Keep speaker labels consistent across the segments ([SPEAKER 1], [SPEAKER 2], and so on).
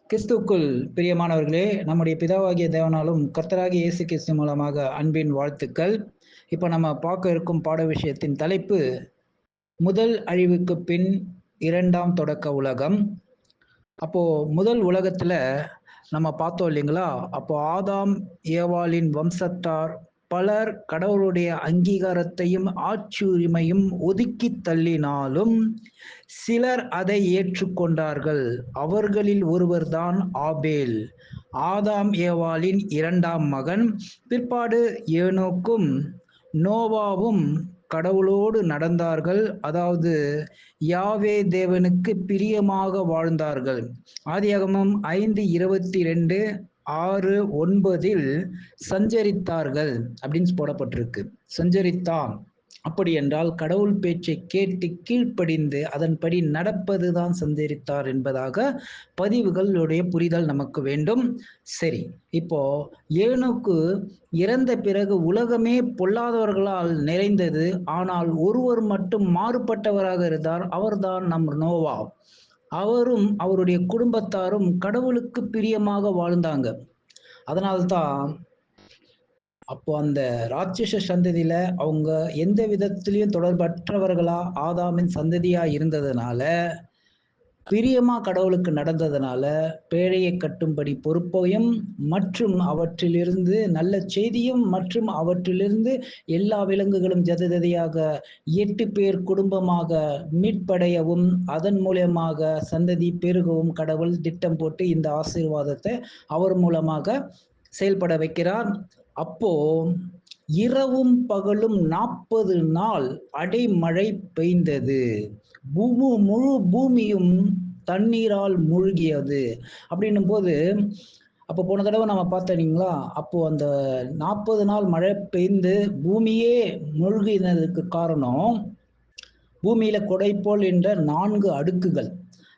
[SPEAKER 1] கிறிஸ்துவுக்குள் பிரியமானவர்களே, நம்முடைய பிதாவாகிய தேவனாலும் கர்த்தராகிய இயேசு கிறிஸ்து மூலமாக அன்பின் வாழ்த்துக்கள். இப்போ நம்ம பார்க்க இருக்கும் பாட விஷயத்தின் தலைப்பு முதல் அழிவுக்கு பின் இரண்டாம் தொடக்க உலகம். அப்போ முதல் உலகத்துல நம்ம பார்த்தோம் இல்லைங்களா? அப்போ ஆதாம் ஏவாளின் வம்சத்தார் பலர் கடவுளுடைய அங்கீகாரத்தையும் ஆட்சி உரிமையும் ஒதுக்கி தள்ளினாலும் சிலர் அதை ஏற்றுக்கொண்டார்கள். அவர்களில் ஒருவர்தான் ஆபேல், ஆதாம் ஏவாளின் இரண்டாம் மகன். பிற்பாடு ஏனோக்கும் நோவாவும் கடவுளோடு நடந்தார்கள், அதாவது யாவே தேவனுக்கு பிரியமாக வாழ்ந்தார்கள். ஆதியாகமம் 5:22, 6:9 சஞ்சரித்தார்கள் அப்படின்னு போடப்பட்டிருக்கு. சஞ்சரித்தான் அப்படி என்றால் கடவுள் பேச்சை கேட்டு கீழ்ப்படிந்து அதன்படி நடப்பதுதான் சஞ்சரித்தார் என்பதாக பதிவுகளுடைய புரிதல் நமக்கு வேண்டும். சரி, இப்போ ஏனோக்கு இறந்த பிறகு உலகமே பொல்லாதவர்களால் நிறைந்தது. ஆனால் ஒருவர் மட்டும் மாறுபட்டவராக இருந்தார், அவர்தான் நம் நோவா. அவரும் அவருடைய குடும்பத்தாரும் கடவுளுக்கு பிரியமாக வாழ்ந்தாங்க. அதனால்தான் அப்போ அந்த ராட்சச சந்ததியில அவங்க எந்த விதத்திலையும் தொடர்பற்றவர்களா ஆதாமின் சந்ததியா இருந்ததுனால, பிரியமா கடவுளுக்கு நடந்ததுனால, பேழையை கட்டும்படி பொறுப்பையும் மற்றும் அவற்றிலிருந்து நல்ல செய்தியும் மற்றும் அவற்றிலிருந்து எல்லா விலங்குகளும் ஜதஜதையாக 8 பேர் குடும்பமாக மீட்படையவும் அதன் மூலமாக சந்ததி பெருகவும் கடவுள் திட்டம் போட்டு இந்த ஆசீர்வாதத்தை அவர் மூலமாக செயல்பட வைக்கிறார். அப்போ இரவும் பகலும் 40 நாள் அடைமழை பெய்ந்தது. முழு பூமியும் தண்ணீரால் மூழ்கியது. அப்படின்னும் போது அப்போ போன தடவை நம்ம பார்த்தீங்களா? அப்போ அந்த 40 நாள் மழை பெய்ந்து பூமியே மூழ்கினதுக்கு காரணம் பூமியில கொடைப்போல் என்ற 4 அடுக்குகள்.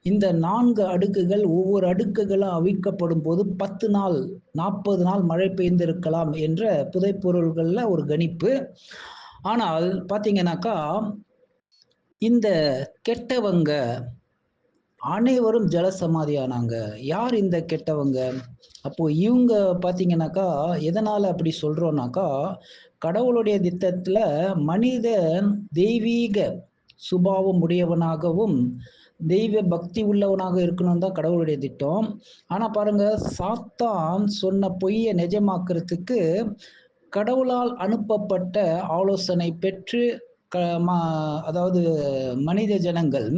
[SPEAKER 1] இந்த 4 அடுக்குகள் ஒவ்வொரு அடுக்குகளும் அவிழ்க்கப்படும் போது 10 நாள் 40 நாள் மழை பெய்ந்திருக்கலாம் என்ற புதைப்பொருள்கள்ல ஒரு கணிப்பு. ஆனால் பார்த்தீங்கன்னாக்கா இந்த கெட்டவங்க அனைவரும் ஜலசமாதியானாங்க. யார் இந்த கெட்டவங்க? அப்போ இவங்க பார்த்தீங்கன்னாக்கா எதனால அப்படி சொல்றோம்னாக்கா, கடவுளுடைய திட்டத்துல மனிதன் தெய்வீக சுபாவம் உடையவனாகவும் தெய்வ பக்தி உள்ளவனாக இருக்கணும் தான் கடவுளுடைய திட்டம். ஆனா பாருங்க, சாத்தான் சொன்ன பொய்யை நிஜமாக்குறதுக்கு கடவுளால் அனுப்பப்பட்ட ஆலோசனை பெற்று அதாவது மனித ஜனங்கள்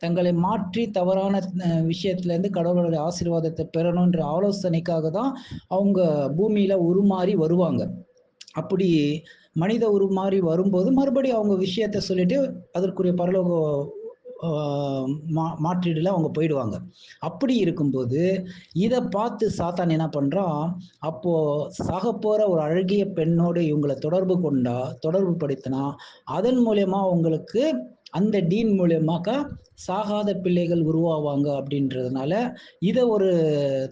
[SPEAKER 1] தங்களை மாற்றி தவறான விஷயத்திலேருந்து கடவுளுடைய ஆசீர்வாதத்தை பெறணுன்ற ஆலோசனைக்காக தான் அவங்க பூமியில உருமாறி வருவாங்க. அப்படி மனித உருமாறி வரும்போது மறுபடியும் அவங்க விஷயத்த சொல்லிட்டு அதற்குரிய பரலோக மாற்றீடுல அவங்க போயிடுவாங்க. அப்படி இருக்கும்போது இதை பார்த்து சாத்தான் என்ன பண்றான், அப்போ சாக போற ஒரு அழகிய பெண்ணோடு இவங்களை தொடர்பு படுத்தினா அதன் மூலயமா அவங்களுக்கு அந்த டீன் மூலியமாக சாகாத பிள்ளைகள் உருவாவாங்க அப்படின்றதுனால இதை ஒரு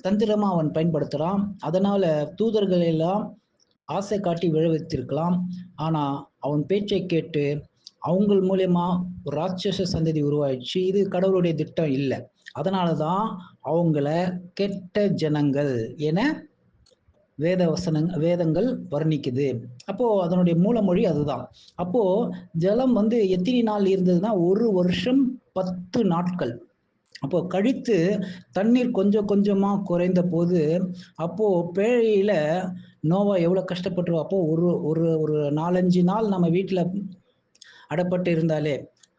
[SPEAKER 1] தந்திரமா அவன் பயன்படுத்துறான். அதனால தூதர்கள் எல்லாம் ஆசை காட்டி விழ ஆனா அவன் பேச்சை கேட்டு அவங்க மூலியமா ஒரு ராட்சச சந்ததி உருவாயிடுச்சு. இது கடவுளுடைய திட்டம் இல்லை. அதனாலதான் அவங்கள கெட்ட ஜனங்கள் என வேதங்கள் வர்ணிக்குது. அப்போ அதனுடைய மூலமொழி அதுதான். அப்போ ஜலம் எத்தனை நாள் இருந்ததுன்னா 1 வருஷம் 10 நாட்கள். அப்போ கழித்து தண்ணீர் கொஞ்சம் கொஞ்சமா குறைந்த போது அப்போ பேழையில நோவா எவ்வளவு கஷ்டப்பட்டுருவா. அப்போ ஒரு ஒரு ஒரு 4-5 நாள் நம்ம வீட்டுல அடப்பட்டு இருந்தாலே,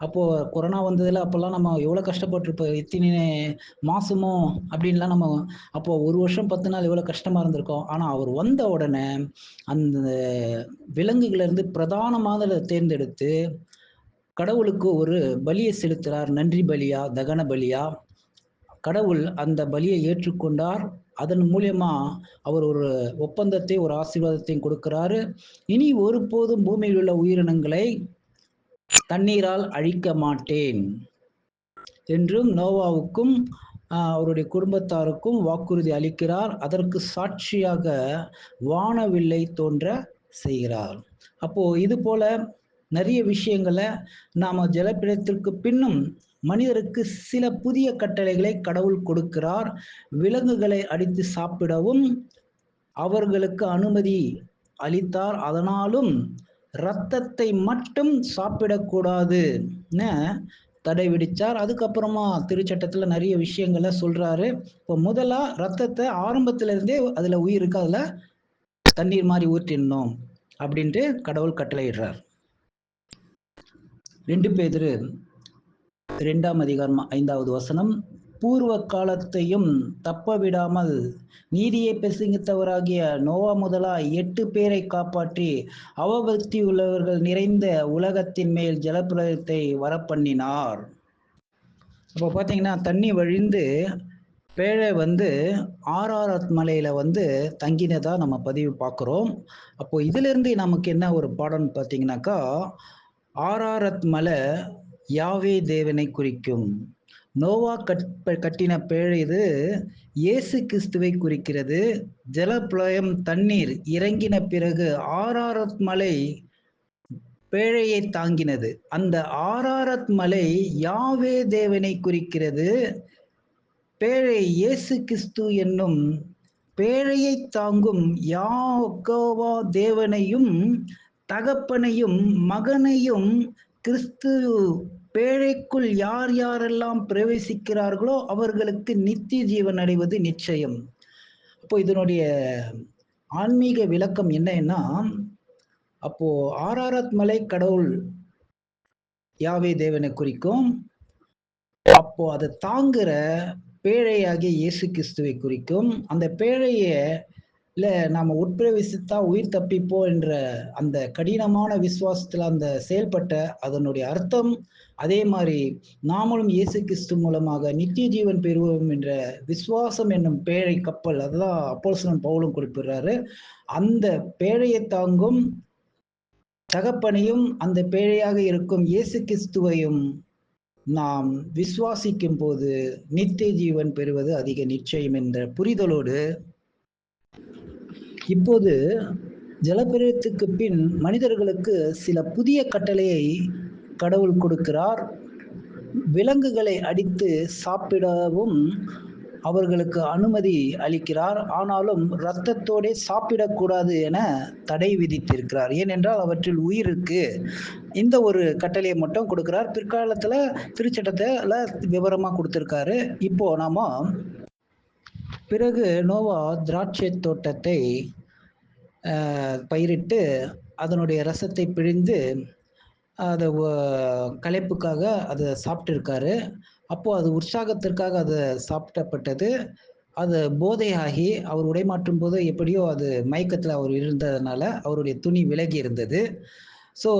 [SPEAKER 1] அப்போ கொரோனா வந்ததுல அப்பெல்லாம் நம்ம எவ்வளவு கஷ்டப்பட்டிருப்போம். இத்தனை மாசமோ அப்படின்லாம் நம்ம அப்போ 1 வருஷம் 10 நாள் எவ்வளவு கஷ்டமா இருந்திருக்கோம். ஆனா அவர் வந்த உடனே அந்த விலங்குகளை இருந்து பிரதானமானதை தேர்ந்தெடுத்து கடவுளுக்கு ஒரு பலியை செலுத்துறார். நன்றி பலியா, தகன பலியா. கடவுள் அந்த பலியை ஏற்றுக்கொண்டார். அதன் மூலியமா அவர் ஒரு ஒப்பந்தத்தை, ஒரு ஆசீர்வாதத்தையும் கொடுக்கிறாரு. இனி ஒருபோதும் பூமியில் உள்ள உயிரினங்களை தண்ணீரால் அழிக்க மாட்டேன் என்றும் நோவாவுக்கும் அவருடைய குடும்பத்தாருக்கும் வாக்குறுதி அளிக்கிறார். அதற்கு சாட்சியாக வானவில்லை தோன்ற செய்கிறார். அப்போ இது போல நிறைய விஷயங்களை நாம ஜலப்பிரளயத்திற்கு பின்னும் மனிதருக்கு சில புதிய கட்டளைகளை கடவுள் கொடுக்கிறார். விலங்குகளை அடித்து சாப்பிடவும் அவர்களுக்கு அனுமதி அளித்தார். அதனாலும் இரத்தத்தை மட்டும் சாப்பிடக்கூடாதுன்னு தடை விதிச்சார். அதுக்கப்புறமா திருச்சட்டத்துல நிறைய விஷயங்களை சொல்றாரு. இப்போ முதலா ரத்தத்தை ஆரம்பத்துல இருந்தே அதுல உயிர் இருக்கு, அதுல தண்ணீர் மாதிரி ஊற்றிடணும் அப்படின்ட்டு கடவுள் கட்டளையிடுறார். 2 பேதுரு 2ஆம் அதிகாரம் 5வது வசனம், பூர்வ காலத்தையும் தப்ப விடாமல் நீதியை பிரசங்கித்தவராகிய நோவா முதலாய் 8 பேரை காப்பாற்றி அவபக்தி உள்ளவர்கள் நிறைந்த உலகத்தின் மேல் ஜலப்பிரளயத்தை வரப்பண்ணினார். அப்போ பார்த்தீங்கன்னா தண்ணி வழிந்து பேழை ஆராரத் மலையில தங்கினதா நம்ம பதிவு பார்க்குறோம். அப்போ இதுல இருந்து நமக்கு என்ன ஒரு பாடம்னு பார்த்தீங்கன்னாக்கா, ஆராரத் மலை யாவே தேவனை குறிக்கும். நோவா கட்டின பேழை இது இயேசு கிறிஸ்துவை குறிக்கிறது. ஜலப்பிரளயம் தண்ணீர் இறங்கின பிறகு ஆராரத் மலை பேழையை தாங்கினது. அந்த ஆராரத் மலை யாவே தேவனை குறிக்கிறது. பேழை இயேசு கிறிஸ்து என்னும் பேழையை தாங்கும் யாக்கோவா தேவனையும் தகப்பனையும் மகனையும் கிறிஸ்து பேழைக்குள் யார் யாரெல்லாம் பிரவேசிக்கிறார்களோ அவர்களுக்கு நித்திய ஜீவன் அடைவது நிச்சயம். அப்போ இதனுடைய ஆன்மீக விளக்கம் என்னன்னா, அப்போ ஆராரத் மலை கடவுள் யாவே தேவனை குறிக்கும். அப்போ அதை தாங்குற பேழையாகிய இயேசு கிறிஸ்துவை குறிக்கும். அந்த பேழையில நாம உட்பிரவேசித்தா உயிர் தப்பிப்போம் என்ற அந்த கடினமான விசுவாசத்துல அந்த செயல்பட்ட அதனுடைய அர்த்தம். அதே மாதிரி நாமளும் இயேசு கிறிஸ்து மூலமாக நித்திய ஜீவன் பெறுவோம் என்ற விசுவாசம் என்னும் பேழை கப்பல், அதுதான் அப்போஸ்தலன் பவுலும் குறிப்பிடுறாரு. அந்த பேழையை தாங்கும் தகப்பனையும் அந்த பேழையாக இருக்கும் இயேசு கிறிஸ்துவையும் நாம் விசுவாசிக்கும் போது நித்திய ஜீவன் பெறுவது அதிக நிச்சயம் என்ற புரிதலோடு, இப்போது ஜலப்பிரளயத்துக்கு பின் மனிதர்களுக்கு சில புதிய கட்டளையை கடவுள் கொடுக்கிறார். விலங்குகளை அடித்து சாப்பிடவும் அவர்களுக்கு அனுமதி அளிக்கிறார். ஆனாலும் இரத்தத்தோடே சாப்பிடக்கூடாது என தடை விதித்திருக்கிறார். ஏனென்றால் அவற்றில் உயிர் இருக்கு. இந்த ஒரு கட்டளையை மட்டும் கொடுக்கிறார். பிற்காலத்துல திருச்சட்டத்துல விவரமா கொடுத்திருக்காரு. இப்போ நாம பிறகு நோவா திராட்சை தோட்டத்தை பயிரிட்டு அதனுடைய ரசத்தை பிழிந்து அதை களைப்புக்காக அதை சாப்பிட்டு இருக்காரு. அப்போ அது உற்சாகத்திற்காக அது சாப்பிடப்பட்டது. அது போதையாகி அவர் உடைமாற்றும் போது எப்படியோ அது மயக்கத்தில் அவர் இருந்ததுனால அவருடைய துணி விலகி இருந்தது. ஸோ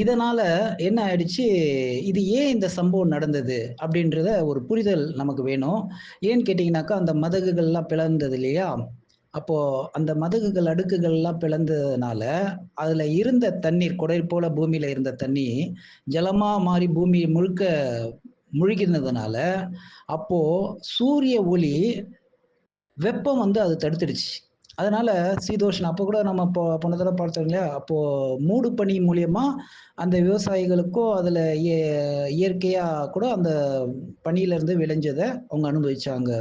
[SPEAKER 1] இதனால என்ன ஆயிடுச்சு, இது ஏன் இந்த சம்பவம் நடந்தது அப்படின்றத ஒரு புரிதல் நமக்கு வேணும். ஏன்னு கேட்டிங்கனாக்கா, அந்த மதகுகள்லாம் பிளந்தது இல்லையா? அப்போ அந்த மதகுகள் அடுக்குகள்லாம் பிளந்ததுனால அதுல இருந்த தண்ணீர் குடை போல பூமியில இருந்த தண்ணி ஜலமா மாறி பூமி முழுக்க முழுகினதுனால அப்போ சூரிய ஒளி வெப்பம் அது தடுத்துடுச்சு. அதனால சீதோஷன் அப்போ கூட நம்ம போன தடவை பார்த்தோம் இல்லையா? அப்போ மூடு பனி மூலியமா அந்த விவசாயிகளுக்கும் அதுல இயற்கையா கூட அந்த பனியில இருந்து விளைஞ்சதை அவங்க அனுபவிச்சாங்க.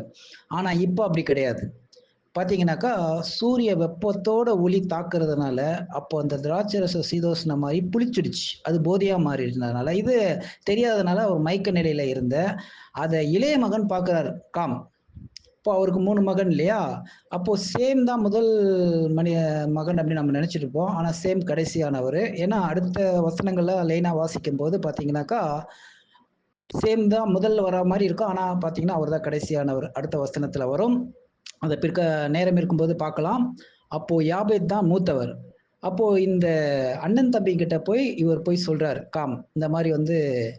[SPEAKER 1] ஆனா இப்போ அப்படி கிடையாது. பார்த்தீங்கன்னாக்கா, சூரிய வெப்பத்தோட ஒளி தாக்குறதுனால அப்போ அந்த திராட்சை ரசம் சீதோஷ்ணம் மாதிரி புளிச்சிடுச்சு. அது போதையா மாறிடுறதுனால இது தெரியாதனால அவர் மயக்க நிலையில இருந்த அதை இளைய மகன் பார்க்குறாரு, காம். இப்போ அவருக்கு 3 மகன் இல்லையா? அப்போ சேம் தான் முதல் மகன் அப்படின்னு நம்ம நினைச்சிட்டு இருப்போம். ஆனா சேம் கடைசியானவர். ஏன்னா அடுத்த வசனங்கள்ல லைனா வாசிக்கும் போது பார்த்தீங்கன்னாக்கா, சேம் தான் முதல்ல வர மாதிரி இருக்கும். ஆனா பார்த்தீங்கன்னா அவர் தான் கடைசியானவர். அடுத்த வசனத்துல வரும். அதை நேரம் இருக்கும்போது பார்க்கலாம். அப்போ யாபேத் தான் மூத்தவர். அப்போ இந்த அண்ணன் தம்பி கிட்ட போய் இவர் போய் சொல்றாரு, காம் இந்த மாதிரி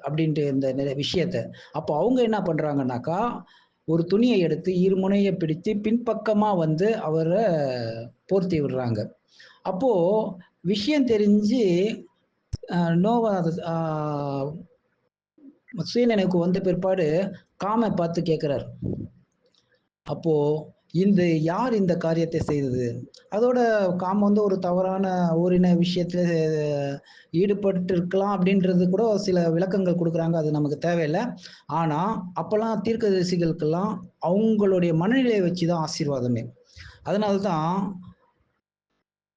[SPEAKER 1] அப்படின்ட்டு இந்த விஷயத்த. அப்போ அவங்க என்ன பண்றாங்கன்னாக்கா, ஒரு துணியை எடுத்து இருமுனையை பிடித்து பின்பக்கமா அவரை போர்த்தி விடுறாங்க. அப்போ விஷயம் தெரிஞ்சு நோவா சுயநினைவுக்கு வந்த பிற்பாடு காமை பார்த்து கேட்கிறார். அப்போ இந்த யார் இந்த காரியத்தை செய்தது? அதோட காம் வந்து ஒரு தவறான ஓரின விஷயத்துல ஈடுபட்டிருக்கலாம் அப்படின்றது கூட சில விளக்கங்கள் குடுக்குறாங்க. அது நமக்கு தேவையில்ல. ஆனா, அப்பல்லாம் தீர்க்கதரிசிகளுக்கெல்லாம் அவங்களுடைய மனநிலைய வச்சு தான் ஆசீர்வாதமே. அதனால தான்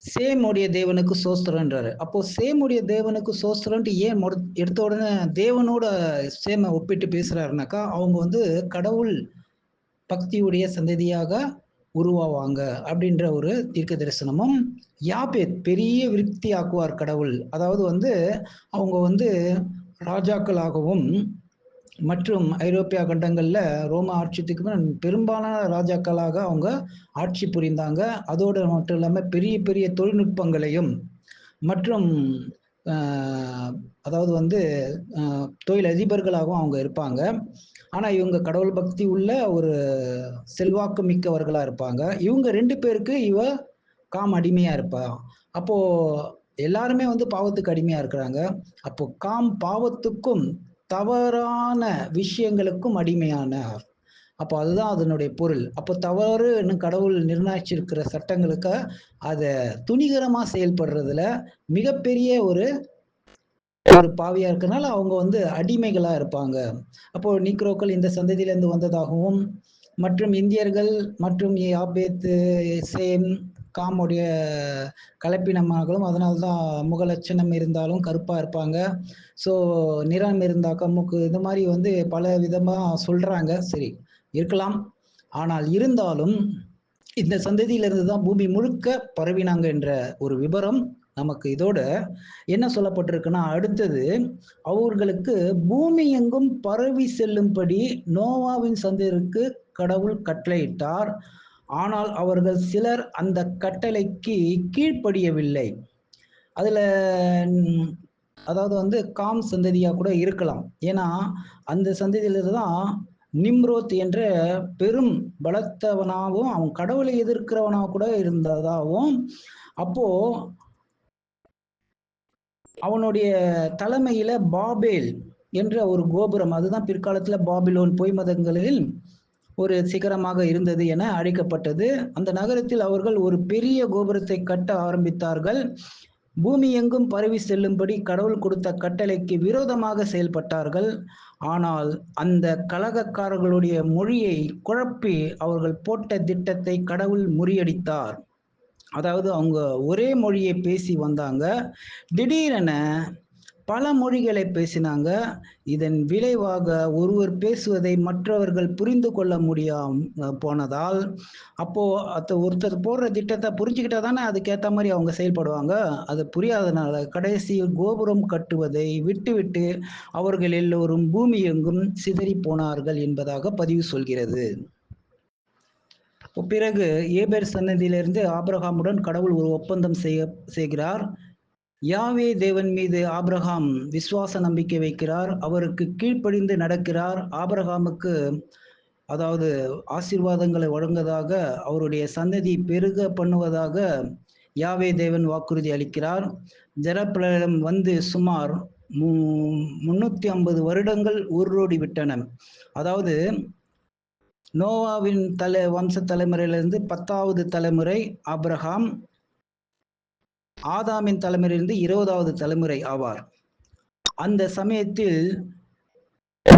[SPEAKER 1] சேமுடைய தேவனுக்கு ஸ்தோத்திரம்ன்றாரு. அப்போ சேமுடைய தேவனுக்கு ஸ்தோத்திரம்ன்ட்டு ஏன் எடுத்த உடனே தேவனோட சேம ஒப்பிட்டு பேசுறாருனாக்கா, அவங்க வந்து கடவுள் பக்தியுடைய சந்ததியாக உருவாவாங்க அப்படின்ற ஒரு தீர்க்க தரிசனமும், யாப்பேத் பெரிய விருத்தி ஆக்குவார் கடவுள். அதாவது வந்து அவங்க வந்து ராஜாக்களாகவும் மற்றும் ஐரோப்பியா கண்டங்கள்ல ரோம ஆட்சித்துக்கு பின் பெரும்பாலான ராஜாக்களாக அவங்க ஆட்சி புரிந்தாங்க. அதோடு மட்டும் இல்லாம பெரிய பெரிய தொழில்நுட்பங்களையும் மற்றும் அ அதாவது வந்து தொழில் அதிபர்களாகவும் அவங்க இருப்பாங்க. ஆனா இவங்க கடவுள் பக்தி உள்ள ஒரு செல்வாக்கு மிக்கவர்களா இருப்பாங்க. இவங்க 2 பேருக்கு காம் அடிமையா இருப்பா. அப்போ எல்லாருமே வந்து பாவத்துக்கு அடிமையா இருக்கிறாங்க. அப்போ காம் பாவத்துக்கும், தவறான விஷயங்களுக்கும் அடிமையானார். அப்போ அதுதான் அதனுடைய பொருள். அப்போ தவறுன்னு கடவுள் நிர்ணயிச்சிருக்கிற சட்டங்களுக்கு அத துணிகரமா செயல்படுறதுல மிகப்பெரிய ஒரு ஒரு பாவியா இருக்கனால அவங்க வந்து அடிமைகளா இருப்பாங்க. அப்போ நீக்ரோக்கள் இந்த சந்ததியிலிருந்து வந்ததாகவும், மற்றும் இந்தியர்கள் மற்றும் யாப்பேத்து, சேம், காமுடைய கலப்பினமாகவும் அதனால தான் முகலட்சணம் இருந்தாலும் கருப்பா இருப்பாங்க. ஸோ நிறம் இருந்தாக்கா மூக்கு இந்த மாரி வந்து பல விதமா சொல்றாங்க. சரி, இருக்கலாம். ஆனால் இருந்தாலும் இந்த சந்ததியிலிருந்து தான் பூமி முழுக்க பரவினாங்க என்ற ஒரு விபரம் நமக்கு இதோட என்ன சொல்லப்பட்டிருக்குன்னா, அடுத்தது அவர்களுக்கு பூமி எங்கும் பரவி செல்லும்படி நோவாவின் சந்ததியருக்கு கடவுள் கட்டளையிட்டார். ஆனால் அவர்கள் சிலர் அந்த கட்டளைக்கு கீழ்ப்படியவில்லை. அதுல அதாவது வந்து காம் சந்ததியா கூட இருக்கலாம். ஏன்னா, அந்த சந்ததியில தான் நிம்ரோத் என்ற பெரும் பலத்தவனாகவும், அவன் கடவுளை எதிர்க்கிறவனா கூட இருந்ததாகவும், அப்போ அவனுடைய தலைமையில பாபேல் என்ற ஒரு கோபுரம், அதுதான் பிற்காலத்துல பாபிலோன் பொய் மதங்களில் ஒரு சிகரமாக இருந்தது என அழைக்கப்பட்டது. அந்த நகரத்தில் அவர்கள் ஒரு பெரிய கோபுரத்தை கட்ட ஆரம்பித்தார்கள். பூமி எங்கும் பரவி செல்லும்படி கடவுள் கொடுத்த கட்டளைக்கு விரோதமாக செயல்பட்டார்கள். ஆனால் அந்த கலகக்காரர்களுடைய மொழியை குழப்பி அவர்கள் போட்ட திட்டத்தை கடவுள் முறியடித்தார். அதாவது அவங்க ஒரே மொழியை பேசி வந்தாங்க. திடீரென பல மொழிகளை பேசினாங்க. இதன் விளைவாக ஒருவர் பேசுவதை மற்றவர்கள் புரிந்து கொள்ள முடியாம போனதால், அப்போ ஒருத்தர் போடுற திட்டத்தை புரிஞ்சுக்கிட்டா தானே அதுக்கேத்த மாரி அவங்க செயல்படுவாங்க. அது புரியாதனால கடைசியில் கோபுரம் கட்டுவதை விட்டுவிட்டு அவர்கள் எல்லோரும் பூமி எங்கும் சிதறிப் போனார்கள் என்பதாக பதிவு சொல்கிறது. பிறகு ஏபேர் சன்னதியிலிருந்து ஆபிரகாமுடன் கடவுள் ஒரு ஒப்பந்தம் செய்கிறார். யாவே தேவன் மீது ஆபிரகாம் விசுவாச நம்பிக்கை வைக்கிறார். அவருக்கு கீழ்ப்படிந்து நடக்கிறார். ஆபிரகாமுக்கு அதாவது ஆசீர்வாதங்களை வழங்குவதாக, அவருடைய சந்ததி பெருக பண்ணுவதாக யாவே தேவன் வாக்குறுதி அளிக்கிறார். ஜலப்பிரளயம் வந்து சுமார் 350 வருடங்கள் ஊர்லோடி விட்டன. அதாவது நோவாவின் வம்ச தலைமுறையிலிருந்து 10வது தலைமுறை ஆபிரகாம், ஆதாமின் தலைமுறையிலிருந்து 20வது தலைமுறை ஆவார். அந்த சமயத்தில்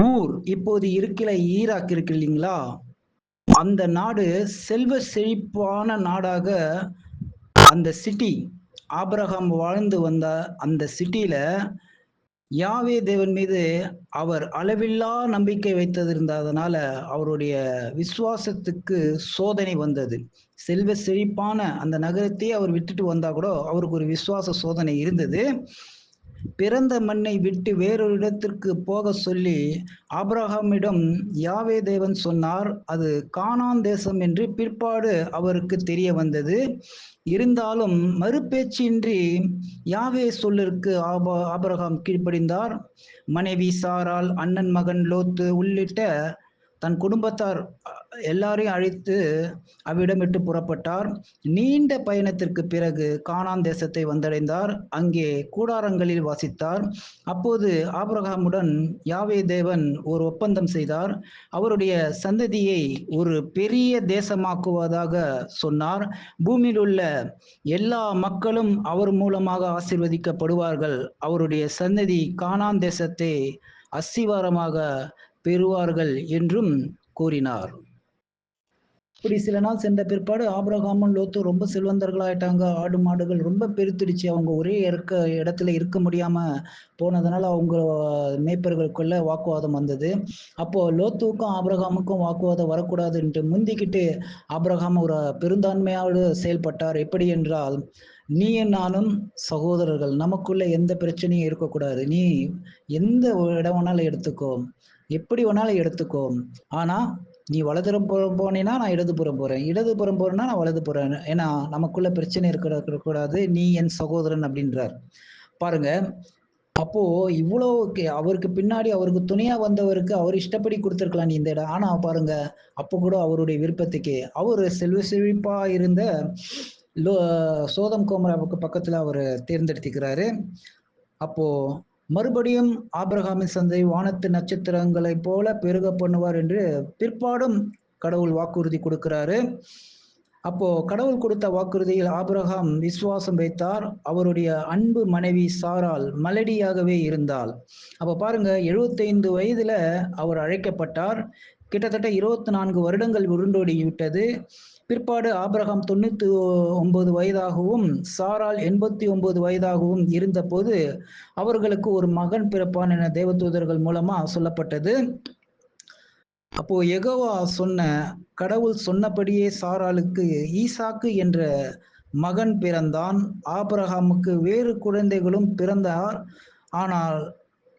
[SPEAKER 1] ஊர் இப்போது இருக்கிற ஈராக் இருக்கு இல்லைங்களா, அந்த நாடு செல்வ செழிப்பான நாடாக, அந்த சிட்டி ஆபிரகாம் வாழ்ந்து வந்த அந்த சிட்டியில யாவே தேவன் மீது அவர் அளவில்லா நம்பிக்கை வைத்திருந்ததனால அவருடைய விசுவாசத்துக்கு சோதனை வந்தது. செல்வ செழிப்பான அந்த நகரத்தையே அவர் விட்டுட்டு வந்தா கூட அவருக்கு ஒரு விசுவாச சோதனை இருந்தது. பிறந்த மண்ணை விட்டு வேறொரு இடத்திற்கு போக சொல்லி ஆபிரகாமிடம் யாவே தேவன் சொன்னார். அது கானான் தேசம் என்று பிற்பாடு அவருக்கு தெரிய வந்தது. இருந்தாலும் மறுபேச்சின்றி யாவே சொல்லிற்கு ஆபிரகாம் கீழ்ப்படிந்தார். மனைவி சாராள், அண்ணன் மகன் லோத்து உள்ளிட்ட தன் குடும்பத்தார் எல்லாரையும் அழைத்து அவ்விடம் விட்டு புறப்பட்டார். நீண்ட பயணத்திற்கு பிறகு கானான் தேசத்தை வந்தடைந்தார். அங்கே கூடாரங்களில் வாசித்தார். அப்போது ஆபிரகாமுடன் யாவே தேவன் ஒரு ஒப்பந்தம் செய்தார். அவருடைய சந்ததியை ஒரு பெரிய தேசமாக்குவதாக சொன்னார். பூமியில் உள்ள எல்லா மக்களும் அவர் மூலமாக ஆசீர்வதிக்கப்படுவார்கள். அவருடைய சந்ததி கானான் தேசத்தை அஸ்திவாரமாக பெறுவார்கள் என்றும் கூறினார். இப்படி சில நாள் சென்ற பிற்பாடு ஆபிரகாமும் லோத்தும் ரொம்ப செல்வந்தர்களாயிட்டாங்க. ஆடு மாடுகள் ரொம்ப பெருத்துடுச்சு. அவங்க ஒரே இடத்துல இருக்க முடியாம போனதுனால அவங்க மேய்ப்பர்களுக்குள்ள வாக்குவாதம் வந்தது. அப்போ லோத்துவுக்கும் ஆபிரகாமுக்கும் வாக்குவாதம் வரக்கூடாதுன்ட்டு முந்திக்கிட்டு ஆபிரகாம் ஒரு பெருந்தான்மையோடு செயல்பட்டார். எப்படி என்றால், நீயும் நானும் சகோதரர்கள், நமக்குள்ள எந்த பிரச்சனையும் இருக்கக்கூடாது. நீ எந்த இடம் வேணாலும் எடுத்துக்கோ, எப்படி வேணாலும் எடுத்துக்கோ, ஆனா நீ வலதுபுறம் போனேன்னா நான் இடதுபுறம் போறேன், இடதுபுறம் போறேன்னா நான் வலது போறேன். ஏன்னா நமக்குள்ள பிரச்சனை இருக்கக்கூடாது, நீ என் சகோதரன் அப்படின்றார். பாருங்க, அப்போ இவ்வளவு அவருக்கு பின்னாடி அவருக்கு துணையா வந்தவருக்கு அவர் இஷ்டப்படி கொடுத்துருக்கலாம் நீ இந்த இடம். ஆனா பாருங்க, அப்போ கூட அவருடைய விருப்பத்துக்கு அவர் செல்வ செழிப்பா இருந்த சோதம் கோமராவுக்கு பக்கத்துல அவர் தேர்ந்தெடுத்துக்கிறாரு. அப்போ மறுபடியும் ஆபிரகாமின் சந்தை வானத்து நட்சத்திரங்களைப் போல பெருக பண்ணுவார் என்று பிற்பாடும் கடவுள் வாக்குறுதி கொடுக்கிறாரு. அப்போ கடவுள் கொடுத்த வாக்குறுதியில் ஆபிரகாம் விசுவாசம் வைத்தார். அவருடைய அன்பு மனைவி சாராள் மலடியாகவே இருந்தாள். அப்ப பாருங்க, 75 வயதுல அவர் அழைக்கப்பட்டார். கிட்டத்தட்ட 24 வருடங்கள் உருண்டோடி விட்டது. பிற்பாடு ஆபிரகாம் 99 வயதாகவும் சாராள் 89 வயதாகவும் இருந்த போது அவர்களுக்கு ஒரு மகன் பிறப்பான் என தேவதூதர்கள் மூலமா சொல்லப்பட்டது. அப்போ யெகோவா கடவுள் சொன்னபடியே சாராளுக்கு ஈசாக்கு என்ற மகன் பிறந்தான். ஆபிரகாமுக்கு வேறு குழந்தைகளும் பிறந்தார். ஆனால்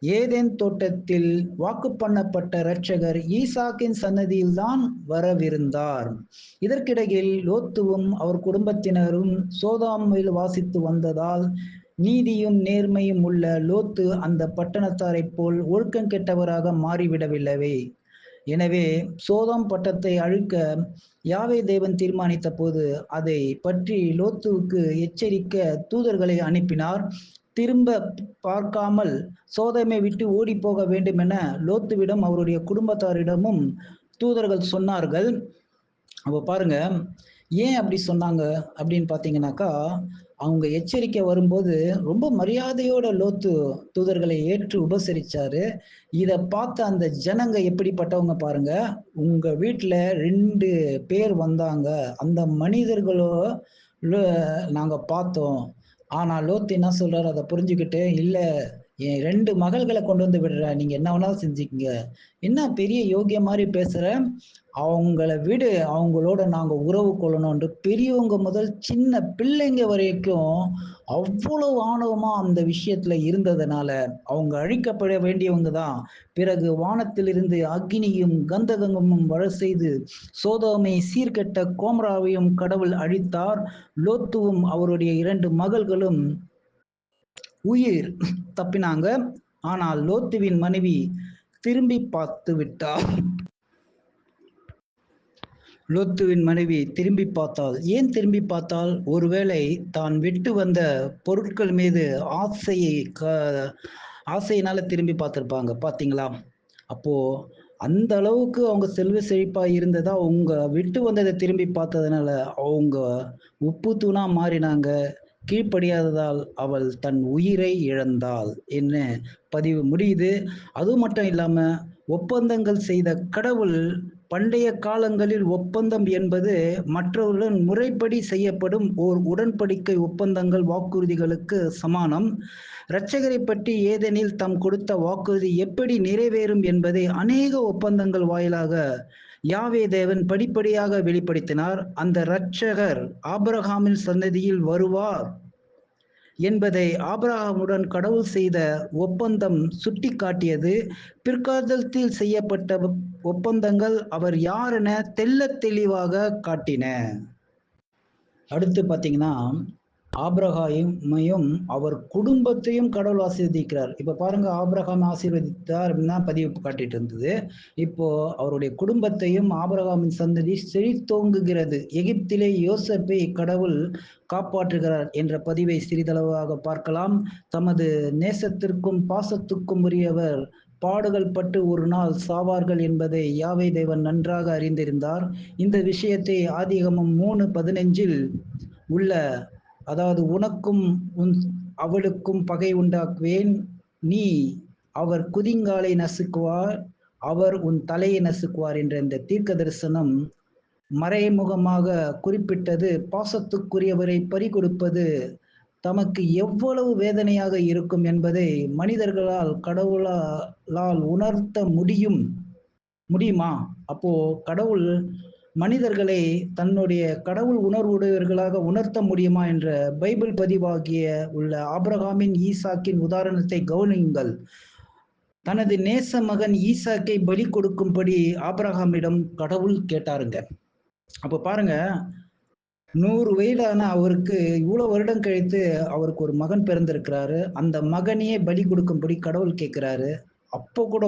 [SPEAKER 1] ஏதேன் தோட்டத்தில் வாக்கு பண்ணப்பட்ட இரட்சகர் ஈசாக்கின் சன்னதியில்தான் வரவிருந்தார். இதற்கிடையில் லோத்துவும் அவர் குடும்பத்தினரும் சோதோமில் வாசித்து வந்ததால் நீதியும் நேர்மையும் உள்ள லோத்து அந்த பட்டணத்தாரை போல் ஒழுக்கம் கெட்டவராக மாறிவிடவில்லை. எனவே சோதோம் பட்டணத்தை அழிக்க யாவே தேவன் தீர்மானித்த போது அதை பற்றி லோத்துவுக்கு எச்சரிக்க தூதர்களை அனுப்பினார். திரும்ப பார்க்காமல் சோதோமை விட்டு ஓடி போக வேண்டும் என லோத்துவிடம் அவருடைய குடும்பத்தாரிடமும் தூதர்கள் சொன்னார்கள். அப்போ பாருங்க, ஏன் அப்படி சொன்னாங்க அப்படின்னு பார்த்தீங்கன்னாக்கா, அவங்க எச்சரிக்கை வரும்போது ரொம்ப மரியாதையோட லோத்து தூதர்களை ஏற்று உபசரிச்சாரு. இதை பார்த்த அந்த ஜனங்க எப்படிப்பட்டவங்க பாருங்க. உங்க வீட்டுல 2 பேர் வந்தாங்க, அந்த மனிதர்களோ நாங்க பார்த்தோம். ஆனா லோத்து என்ன சொல்றாரு, அதை புரிஞ்சுக்கிட்டு, இல்ல என் 2 மகள்களை கொண்டு வந்து விடுறேன், நீங்க என்ன வேணாலும் செஞ்சுக்கங்க. என்ன பெரிய யோகிய மாதிரி பேசுற, அவங்கள விடு, அவங்களோட நாங்க உறவு கொள்ளணும்னு பெரியவங்க முதல் சின்ன பிள்ளைங்க வரைக்கும் அவ்வளவு ஆணவமா அந்த விஷயத்துல இருந்ததுனால அவங்க அழிக்கப்பட வேண்டியவங்க தான். பிறகு வானத்திலிருந்து அக்னியும் கந்தகமும் வர செய்து சோதோமை சீர்கெட்ட கோமராவையும் கடவுள் அழித்தார். லோத்துவும் அவருடைய 2 மகள்களும் உயிர் தப்பினாங்க. ஆனால் லோத்துவின் மனைவி திரும்பி பார்த்து விட்டார். லோத்துவின் மனைவி திரும்பி பார்த்தாள். ஏன் திரும்பி பார்த்தால், ஒருவேளை தான் விட்டு வந்த பொருட்கள் மீது ஆசையினால திரும்பி பார்த்திருப்பாங்க. பார்த்தீங்களா? அப்போ அந்த அளவுக்கு அவங்க செல்வ செழிப்பா இருந்ததா, அவங்க விட்டு வந்ததை திரும்பி பார்த்ததுனால அவங்க உப்பு தூணா மாறினாங்க. கீழ்ப்படியாததால் அவள் தன் உயிரை இழந்தாள் என்ன பதிவு முடியுது. அது மட்டும் இல்லாம ஒப்பந்தங்கள் செய்த கடவுள் பண்டைய காலங்களில் ஒப்பந்தம் என்பது மற்றவர்களுடன் முறைப்படி செய்யப்படும் ஓர் உடன்படிக்கை ஒப்பந்தங்கள் வாக்குறுதிகளுக்கு சமானம். இரட்சகரை பற்றி ஏதெனில் தம் கொடுத்த வாக்குறுதி எப்படி நிறைவேறும் என்பதை அநேக ஒப்பந்தங்கள் வாயிலாக யாவே தேவன் படிப்படியாக வெளிப்படுத்தினார். அந்த இரட்சகர் ஆபிரகாமின் சந்ததியில் வருவார் என்பதை ஆபிரகாமுடன் கடவுள் செய்த ஒப்பந்தம் சுட்டி காட்டியது. பிற்காலத்தில் செய்யப்பட்ட ஒப்பந்தங்கள் அவர் யார் என தெள்ள தெளிவாக காட்டின. அடுத்து பார்த்தீங்கன்னா, ஆபிரகாமையும் அவர் குடும்பத்தையும் கடவுள் ஆசீர்வதிக்கிறார். இப்ப பாருங்க, ஆபிரகாம் ஆசீர்வதித்தார் அப்படின்னா பதிவு காட்டிட்டு இருந்தது. இப்போ அவருடைய குடும்பத்தையும் ஆபிரகாமின் சந்ததி செழித்தோங்குகிறது. எகிப்திலே யோசேப்பை கடவுள் காப்பாற்றுகிறார் என்ற பதிவை சிறிதளவாக பார்க்கலாம். தமது நேசத்திற்கும் பாசத்துக்கும் உரியவர் பாடுகள் பட்டு ஒரு நாள் சாவார்கள் என்பதை யாவே தேவன் நன்றாக அறிந்திருந்தார். இந்த விஷயத்தை ஆதிகமம் 3:15 உள்ள, அதாவது உனக்கும் உன் அவளுக்கும் பகை உண்டாக்குவேன், நீ அவர் குதிங்காலை நசுக்குவார், அவர் உன் தலையை நசுக்குவார் என்ற இந்த தீர்க்க தரிசனம் மறைமுகமாக குறிப்பிட்டது பாசத்துக்குரியவரை பறிகொடுப்பது தமக்கு எவ்வளவு வேதனையாக இருக்கும் என்பதை மனிதர்களால் கடவுளால் உணர்த்த முடியுமா? அப்போ கடவுள் மனிதர்களை தன்னுடைய கடவுள் உணர்வுடையவர்களாக உணர்த்த முடியுமா என்ற பைபிள் பதிவாகிய உள்ள ஆபிரகாமின் ஈசாக்கின் உதாரணத்தை கவனியுங்கள். தனது நேச மகன் ஈசாக்கை பலி கொடுக்கும்படி ஆபிரகாமிடம் கடவுள் கேட்டாருங்க. அப்ப பாருங்க, 100 வயதான அவருக்கு இவ்வளவு வருடம் கழித்து அவருக்கு ஒரு மகன் பிறந்திருக்கிறாரு. அந்த மகனையே பலி கொடுக்கும்படி கடவுள் கேட்கிறாரு. அப்போ கூட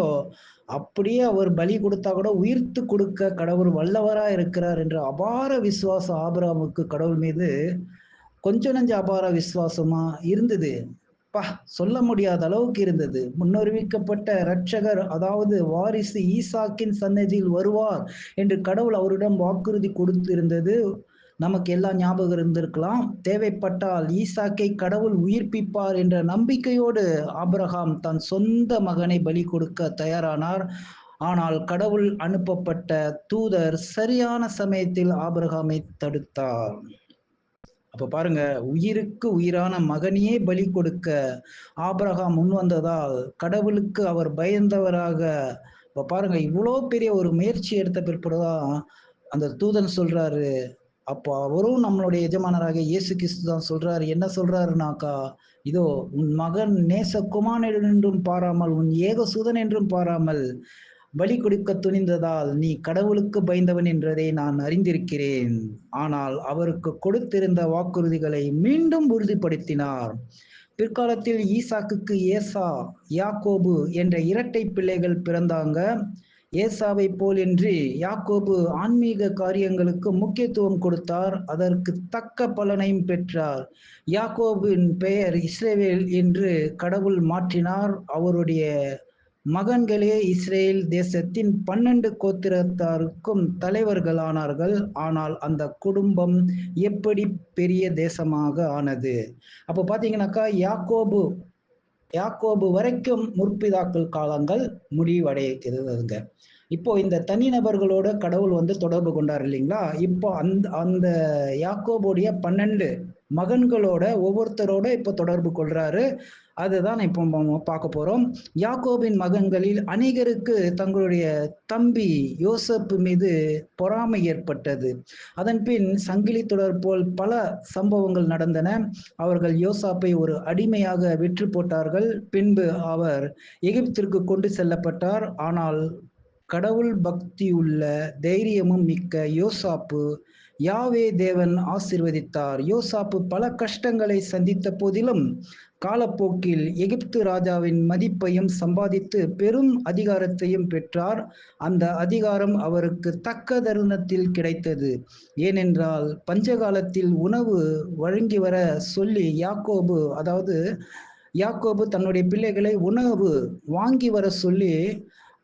[SPEAKER 1] அப்படியே அவர் பலி கொடுத்தா கூட உயிர்த்து கொடுக்க கடவுள் வல்லவரா இருக்கிறார் என்ற அபார விசுவாசம் ஆபிரகாமுக்கு கடவுள் மீது கொஞ்ச நஞ்ச அபார விசுவாசமா இருந்தது. சொல்ல முடியாத அளவுக்கு இருந்தது. முன்னறிவிக்கப்பட்ட இரட்சகர், அதாவது வாரிசு ஈசாக்கின் சன்னதியில் வருவார் என்று கடவுள் அவரிடம் வாக்குறுதி கொடுத்திருந்தது நமக்கு எல்லாம் ஞாபகம் இருந்திருக்கலாம். தேவைப்பட்டால் ஈசாக்கை கடவுள் உயிர்ப்பிப்பார் என்ற நம்பிக்கையோடு ஆபிரகாம் தன் சொந்த மகனை பலி கொடுக்க தயாரானார். ஆனால் கடவுள் அனுப்பப்பட்ட தூதர் சரியான சமயத்தில் ஆபிரகாமை தடுத்தார். அப்ப பாருங்க, உயிருக்கு உயிரான மகனையே பலி கொடுக்க ஆபிரகாம் முன் வந்ததால் கடவுளுக்கு அவர் பயந்தவராக, இப்ப பாருங்க, இவ்வளோ பெரிய ஒரு முயற்சி எடுத்த பிற்பாடுதான் அந்த தூதன் சொல்றாரு. அப்போ அவரும் நம்மளுடைய எஜமானராக இயேசு கிறிஸ்து தான் சொல்றாரு. என்ன சொல்றாருனாக்கா, இதோ உன் மகன் நேசகுமாரன் என்றும் பாராமல் உன் ஏகசூதன் என்றும் பாராமல் பலி கொடுக்க துணிந்ததால் நீ கடவுளுக்கு பயந்தவன் என்றதை நான் அறிந்திருக்கிறேன். ஆனால் அவருக்கு கொடுத்திருந்த வாக்குறுதிகளை மீண்டும் உறுதிப்படுத்தினார். பிற்காலத்தில் ஈசாக்குக்கு ஏசா, யாக்கோபு என்ற இரட்டை பிள்ளைகள் பிறந்தாங்க. ஏசாவை போலின்றி யாக்கோபு ஆன்மீக காரியங்களுக்கு முக்கியத்துவம் கொடுத்தார். அதற்கு தக்க பலனையும் பெற்றார். யாக்கோபின் பெயர் இஸ்ரவேல் என்று கடவுள் மாற்றினார். அவருடைய மகன்களே இஸ்ரேல் தேசத்தின் 12 கோத்திரத்தாருக்கும் தலைவர்களானார்கள். ஆனால் அந்த குடும்பம் எப்படி பெரிய தேசமாக ஆனது? அப்போ பாத்தீங்கன்னாக்கா, யாக்கோபு வரைக்கும் முற்பிதாக்கள் காலங்கள் முடிவடைகிறதுங்க. இப்போ இந்த தனிநபர்களோட கடவுள் தொடர்பு கொண்டார் இல்லைங்களா? இப்போ அந்த யாக்கோபுடைய 12 மகன்களோட ஒவ்வொருத்தரோட இப்போ தொடர்பு கொள்றாரு. அதுதான் இப்போ பார்க்க போறோம். யாக்கோபின் மகன்களில் அநேகருக்கு தங்களுடைய தம்பி யோசேப்பு மீது பொறாமை ஏற்பட்டது. அதன் பின் சங்கிலி தொடர் போல் பல சம்பவங்கள் நடந்தன. அவர்கள் யோசாப்பை ஒரு அடிமையாக விற்று போட்டார்கள். பின்பு அவர் எகிப்திற்கு கொண்டு செல்லப்பட்டார். ஆனால் கடவுள் பக்தியுள்ள தைரியமும் மிக்க யோசாப்பு யாவே தேவன் ஆசீர்வதித்தார். யோசாப்பு பல கஷ்டங்களை சந்தித்த போதிலும் காலப்போக்கில் எகிப்து ராஜாவின் மதிப்பையும் சம்பாதித்து பெரும் அதிகாரத்தையும் பெற்றார். அந்த அதிகாரம் அவருக்கு தக்க தருணத்தில் கிடைத்தது. ஏனென்றால் பஞ்சகாலத்தில் உணவு வழங்கி வர சொல்லி யாக்கோபு தன்னுடைய பிள்ளைகளை உணவு வாங்கி வர சொல்லி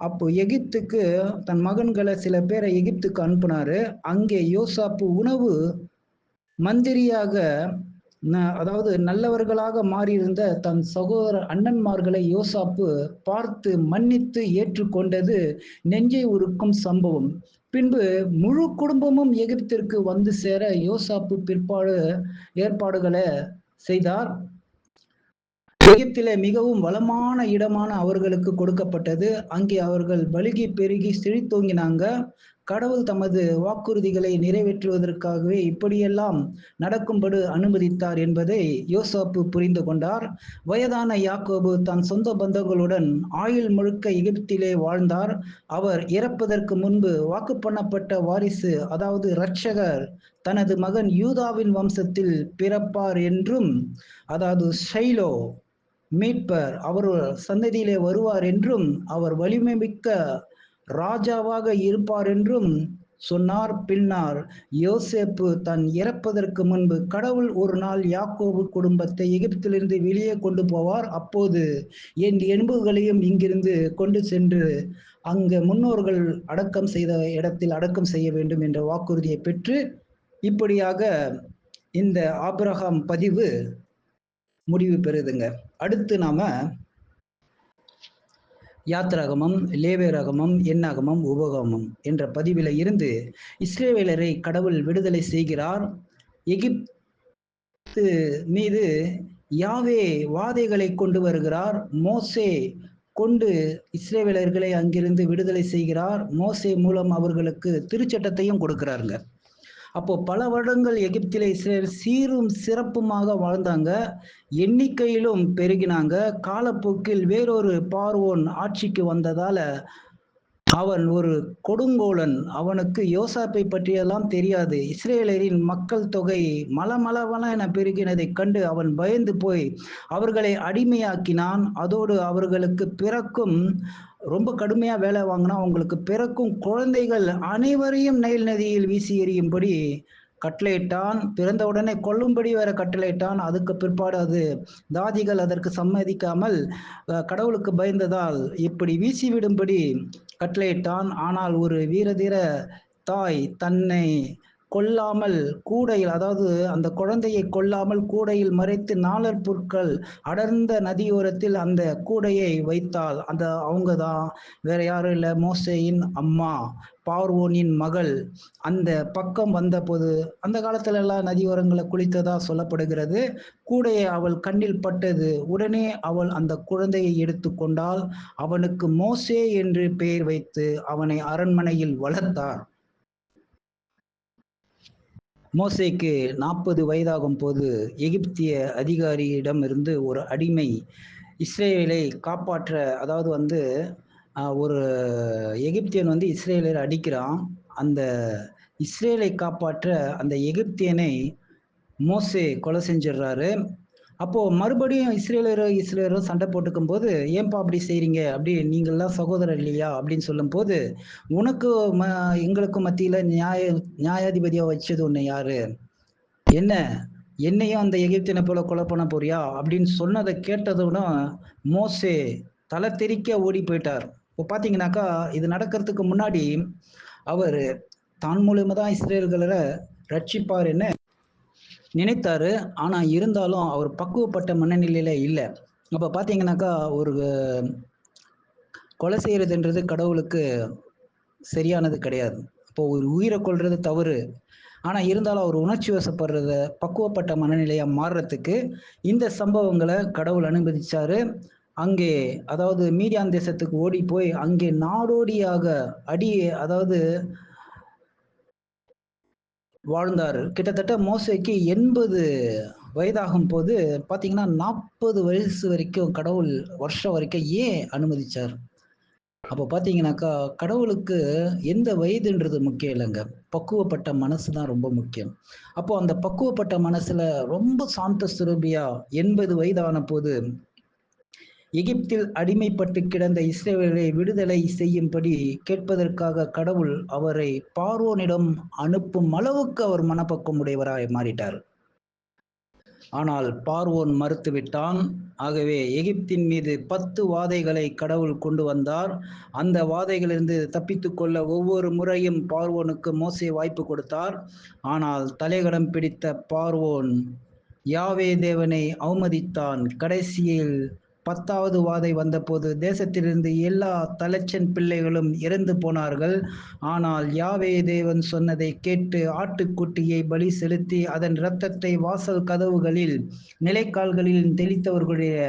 [SPEAKER 1] அப்போ எகிப்துக்கு தன் மகன்களை சில பேரை எகிப்துக்கு அனுப்புனாரு. அங்கே யோசாப்பு உணவு மந்திரியாக, அதாவது நல்லவர்களாக மாறியிருந்த தன் சகோதர அண்ணன்மார்களை யோசாப்பு பார்த்து மன்னித்து ஏற்றுக்கொண்டது நெஞ்சை உருக்கும் சம்பவம். பின்பு முழு குடும்பமும் எகிப்திற்கு வந்து சேர யோசாப்பு பிற்பாடு ஏற்பாடுகளை செய்தார். எகிப்திலே மிகவும் வளமான இடமான அவர்களுக்கு கொடுக்கப்பட்டது. அங்கே அவர்கள் பலுகி பெருகி செழித்தோங்கினாங்க. கடவுள் தமது வாக்குறுதிகளை நிறைவேற்றுவதற்காகவே இப்படியெல்லாம் நடக்கும்படி அனுமதித்தார் என்பதை யோசேப்பு புரிந்து கொண்டார். வயதான யாக்கோபு தன் சொந்த பந்தங்களுடன் ஆயுள் முழுக்க எகிப்திலே வாழ்ந்தார். அவர் இறப்பதற்கு முன்பு வாக்கு பண்ணப்பட்ட வாரிசு, அதாவது இரட்சகர் தனது மகன் யூதாவின் வம்சத்தில் பிறப்பார் என்றும், அதாவது ஷைலோ மீட்பர் அவர் சந்ததியிலே வருவார் என்றும், அவர் வலிமை மிக்க ராஜாவாக இருப்பார் என்றும் சொன்னார். பின்னர் யோசேப்பு தன் இறப்பதற்கு முன்பு கடவுள் ஒரு நாள் யாக்கோபு குடும்பத்தை எகிப்திலிருந்து வெளியே கொண்டு போவார், அப்போது என் எலும்புகளையும் இங்கிருந்து கொண்டு சென்று அங்கு முன்னோர்கள் அடக்கம் செய்த இடத்தில் அடக்கம் செய்ய வேண்டும் என்ற வாக்குறுதியை பெற்று, இப்படியாக இந்த ஆபிரகாம் பதிவு முடிவு பெறுதுங்க. அடுத்து நாம யாத்ராகமம், லேவியராகமம், எண்ணாகமம், உபகமம் என்ற பதிவில இருந்து இஸ்ரவேலரை கடவுள் விடுதலை செய்கிறார். எகிப்து மீது யாவே வாதைகளை கொண்டு வருகிறார். மோசே கொண்டு இஸ்ரவேலர்களை அங்கிருந்து விடுதலை செய்கிறார். மோசே மூலம் அவர்களுக்கு திருச்சட்டத்தையும் கொடுக்கிறாருங்க. அப்போ பல வருடங்கள் எகிப்திலே இஸ்ரேல் சீரும் சிறப்புமாக வாழ்ந்தாங்க, எண்ணிக்கையிலும் பெருகினாங்க. காலப்போக்கில் வேறொரு பார்வோன் ஆட்சிக்கு வந்ததால அவன் ஒரு கொடுங்கோலன். அவனுக்கு யோசாப்பை பற்றியெல்லாம் தெரியாது. இஸ்ரேலரின் மக்கள் தொகை மலமளவென என பெருகினதைக் கண்டு அவன் பயந்து போய் அவர்களை அடிமையாக்கினான். அதோடு அவர்களுக்கு பிறக்கும், ரொம்ப கடுமையா வேலை வாங்கினா அவங்களுக்கு பிறக்கும் குழந்தைகள் அனைவரையும் நைல் நதியில் வீசி எறியும்படி கட்டளையிட்டான். பிறந்தவுடனே கொல்லும்படி வேற கட்டளையிட்டான். அதுக்கு பிற்பாடு அது தாதிகள் அதற்கு சம்மதிக்காமல் கடவுளுக்கு பயந்ததால் இப்படி வீசிவிடும்படி கட்டளையிட்டான். ஆனால் ஒரு வீரதீர தாய் தன்னை கொல்லாமல் கூடையில், அதாவது அந்த குழந்தையை கொல்லாமல் கூடையில் மறைத்து நாளர் புற்கள் அடர்ந்த நதியோரத்தில் அந்த கூடையை வைத்தால், அவங்க தான் வேற யாரும் இல்லை, மோசேயின் அம்மா, பார்வோனின் மகள். அந்த பக்கம் வந்தபோது, அந்த காலத்துல எல்லாம் நதியோரங்களை குளித்ததா சொல்லப்படுகிறது. கூடையை அவள் கண்ணில் பட்டது. உடனே அவள் அந்த குழந்தையை எடுத்து கொண்டால், அவனுக்கு மோசே என்று பெயர் வைத்து அவனை அரண்மனையில் வளர்த்தார். மோசேக்கு 40 வயதாகும் போது எகிப்திய அதிகாரியிடம் இருந்து ஒரு அடிமை இஸ்ரேலை காப்பாற்ற, அதாவது ஒரு எகிப்தியன் இஸ்ரேலரை அடிக்கிறான். அந்த இஸ்ரேலை காப்பாற்ற அந்த எகிப்தியனை மோசே கொலை செஞ்சிடுறாரு. அப்போ மறுபடியும் இஸ்ரேலரும் சண்டை போட்டுக்கும் போது, ஏன்பா அப்படி செய்றீங்க, அப்படி நீங்கள்லாம் சகோதரர் இல்லையா அப்படின்னு சொல்லும் போது, உனக்கு எங்களுக்கு மத்தியில நியாயாதிபதியா வச்சது உன்னை யாரு, என்ன என்னையும் அந்த எகிப்தியனை போல கொலை பண்ண போறியா அப்படின்னு சொன்னதை கேட்டதுடன் மோசே தலை தெறிக்க ஓடி போயிட்டார். இப்போ பாத்தீங்கன்னாக்கா, இது நடக்கிறதுக்கு முன்னாடி அவர் தான் மூலியமா தான் இஸ்ரேல்களை ரட்சிப்பார் என்ன நினைத்தாரு. ஆனா இருந்தாலும் அவர் பக்குவப்பட்ட மனநிலையில இல்லை. அப்ப பாத்தீங்கன்னாக்கா, ஒரு கொலை செய்யறதுன்றது கடவுளுக்கு சரியானது கிடையாது. இப்போ ஒரு உயிரை கொல்றது தவறு. ஆனா இருந்தாலும் அவர் உணர்ச்சி வசப்படுறத பக்குவப்பட்ட மனநிலையா மாறுறதுக்கு இந்த சம்பவங்களை கடவுள் அனுமதிச்சாரு. அங்கே, அதாவது மீதியான் தேசத்துக்கு ஓடி போய் அங்கே நாடோடியாக அதாவது வாழ்ந்தார். கிட்டத்தட்ட மோசேக்கு 80 வயதாகும் போது பாத்தீங்கன்னா 40 வயசு வரைக்கும் கடவுள் வருஷம் வரைக்கும் ஏன் அனுமதிச்சார்? அப்போ பாத்தீங்கன்னாக்கா, கடவுளுக்கு எந்த வயதுன்றது முக்கியம் இல்லைங்க, பக்குவப்பட்ட மனசு தான் ரொம்ப முக்கியம். அப்போ அந்த பக்குவப்பட்ட மனசுல ரொம்ப சாந்த சுரூபியா 80 வயதான போது எகிப்தில் அடிமைப்பட்டு கிடந்த இஸ்ரவேலை விடுதலை செய்யும்படி கேட்பதற்காக கடவுள் அவரை பார்வோனிடம் அனுப்பும் அளவுக்கு அவர் மனப்பக்குவம் உடையவராய் மாறிட்டார். ஆனால் பார்வோன் மறுத்துவிட்டான். ஆகவே எகிப்தின் மீது 10 வாதைகளை கடவுள் கொண்டு வந்தார். அந்த வாதைகளிலிருந்து தப்பித்துக் கொள்ள ஒவ்வொரு முறையும் பார்வோனுக்கு மோசே வாய்ப்பு கொடுத்தார். ஆனால் தலைகடம் பிடித்த பார்வோன் யாவே தேவனை அவமதித்தான். கடைசியில் 10வது வாதை வந்தபோது தேசத்திலிருந்து எல்லா தலைச்சன் பிள்ளைகளும் இறந்து போனார்கள். ஆனால் யாவே தேவன் சொன்னதை கேட்டு ஆட்டுக்குட்டியை பலி செலுத்தி அதன் இரத்தத்தை வாசல் கதவுகளில் நிலைக்கால்களில் தெளித்தவர்களுடைய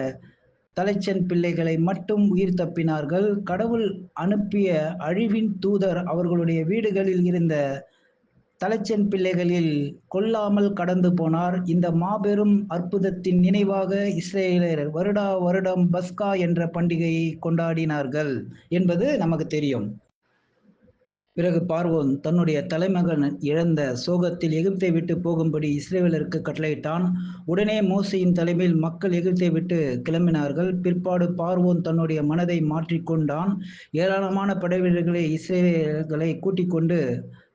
[SPEAKER 1] தலைச்சன் பிள்ளைகளை மட்டும் உயிர் தப்பினார்கள். கடவுள் அனுப்பிய அழிவின் தூதர் அவர்களுடைய வீடுகளில் இருந்த தலைச்சன் பிள்ளைகளில் கொல்லாமல் கடந்து போனார். இந்த மாபெரும் அற்புதத்தின் நினைவாக இஸ்ரேலர் வருடா வருடம் பஸ்கா என்ற பண்டிகையை கொண்டாடினார்கள் என்பது நமக்கு தெரியும். பிறகு பார்வோன் தன்னுடைய தலைமகன் இழந்த சோகத்தில் எகிப்தை விட்டு போகும்படி இஸ்ரேலருக்கு கட்டளையிட்டான். உடனே மோசேயின் தலைமையில் மக்கள் எகிப்தை விட்டு கிளம்பினார்கள். பிற்பாடு பார்வோன் தன்னுடைய மனதை மாற்றிக்கொண்டான். ஏராளமான படைவீரர்களை இஸ்ரேலர்களை கூட்டிக் கொண்டு,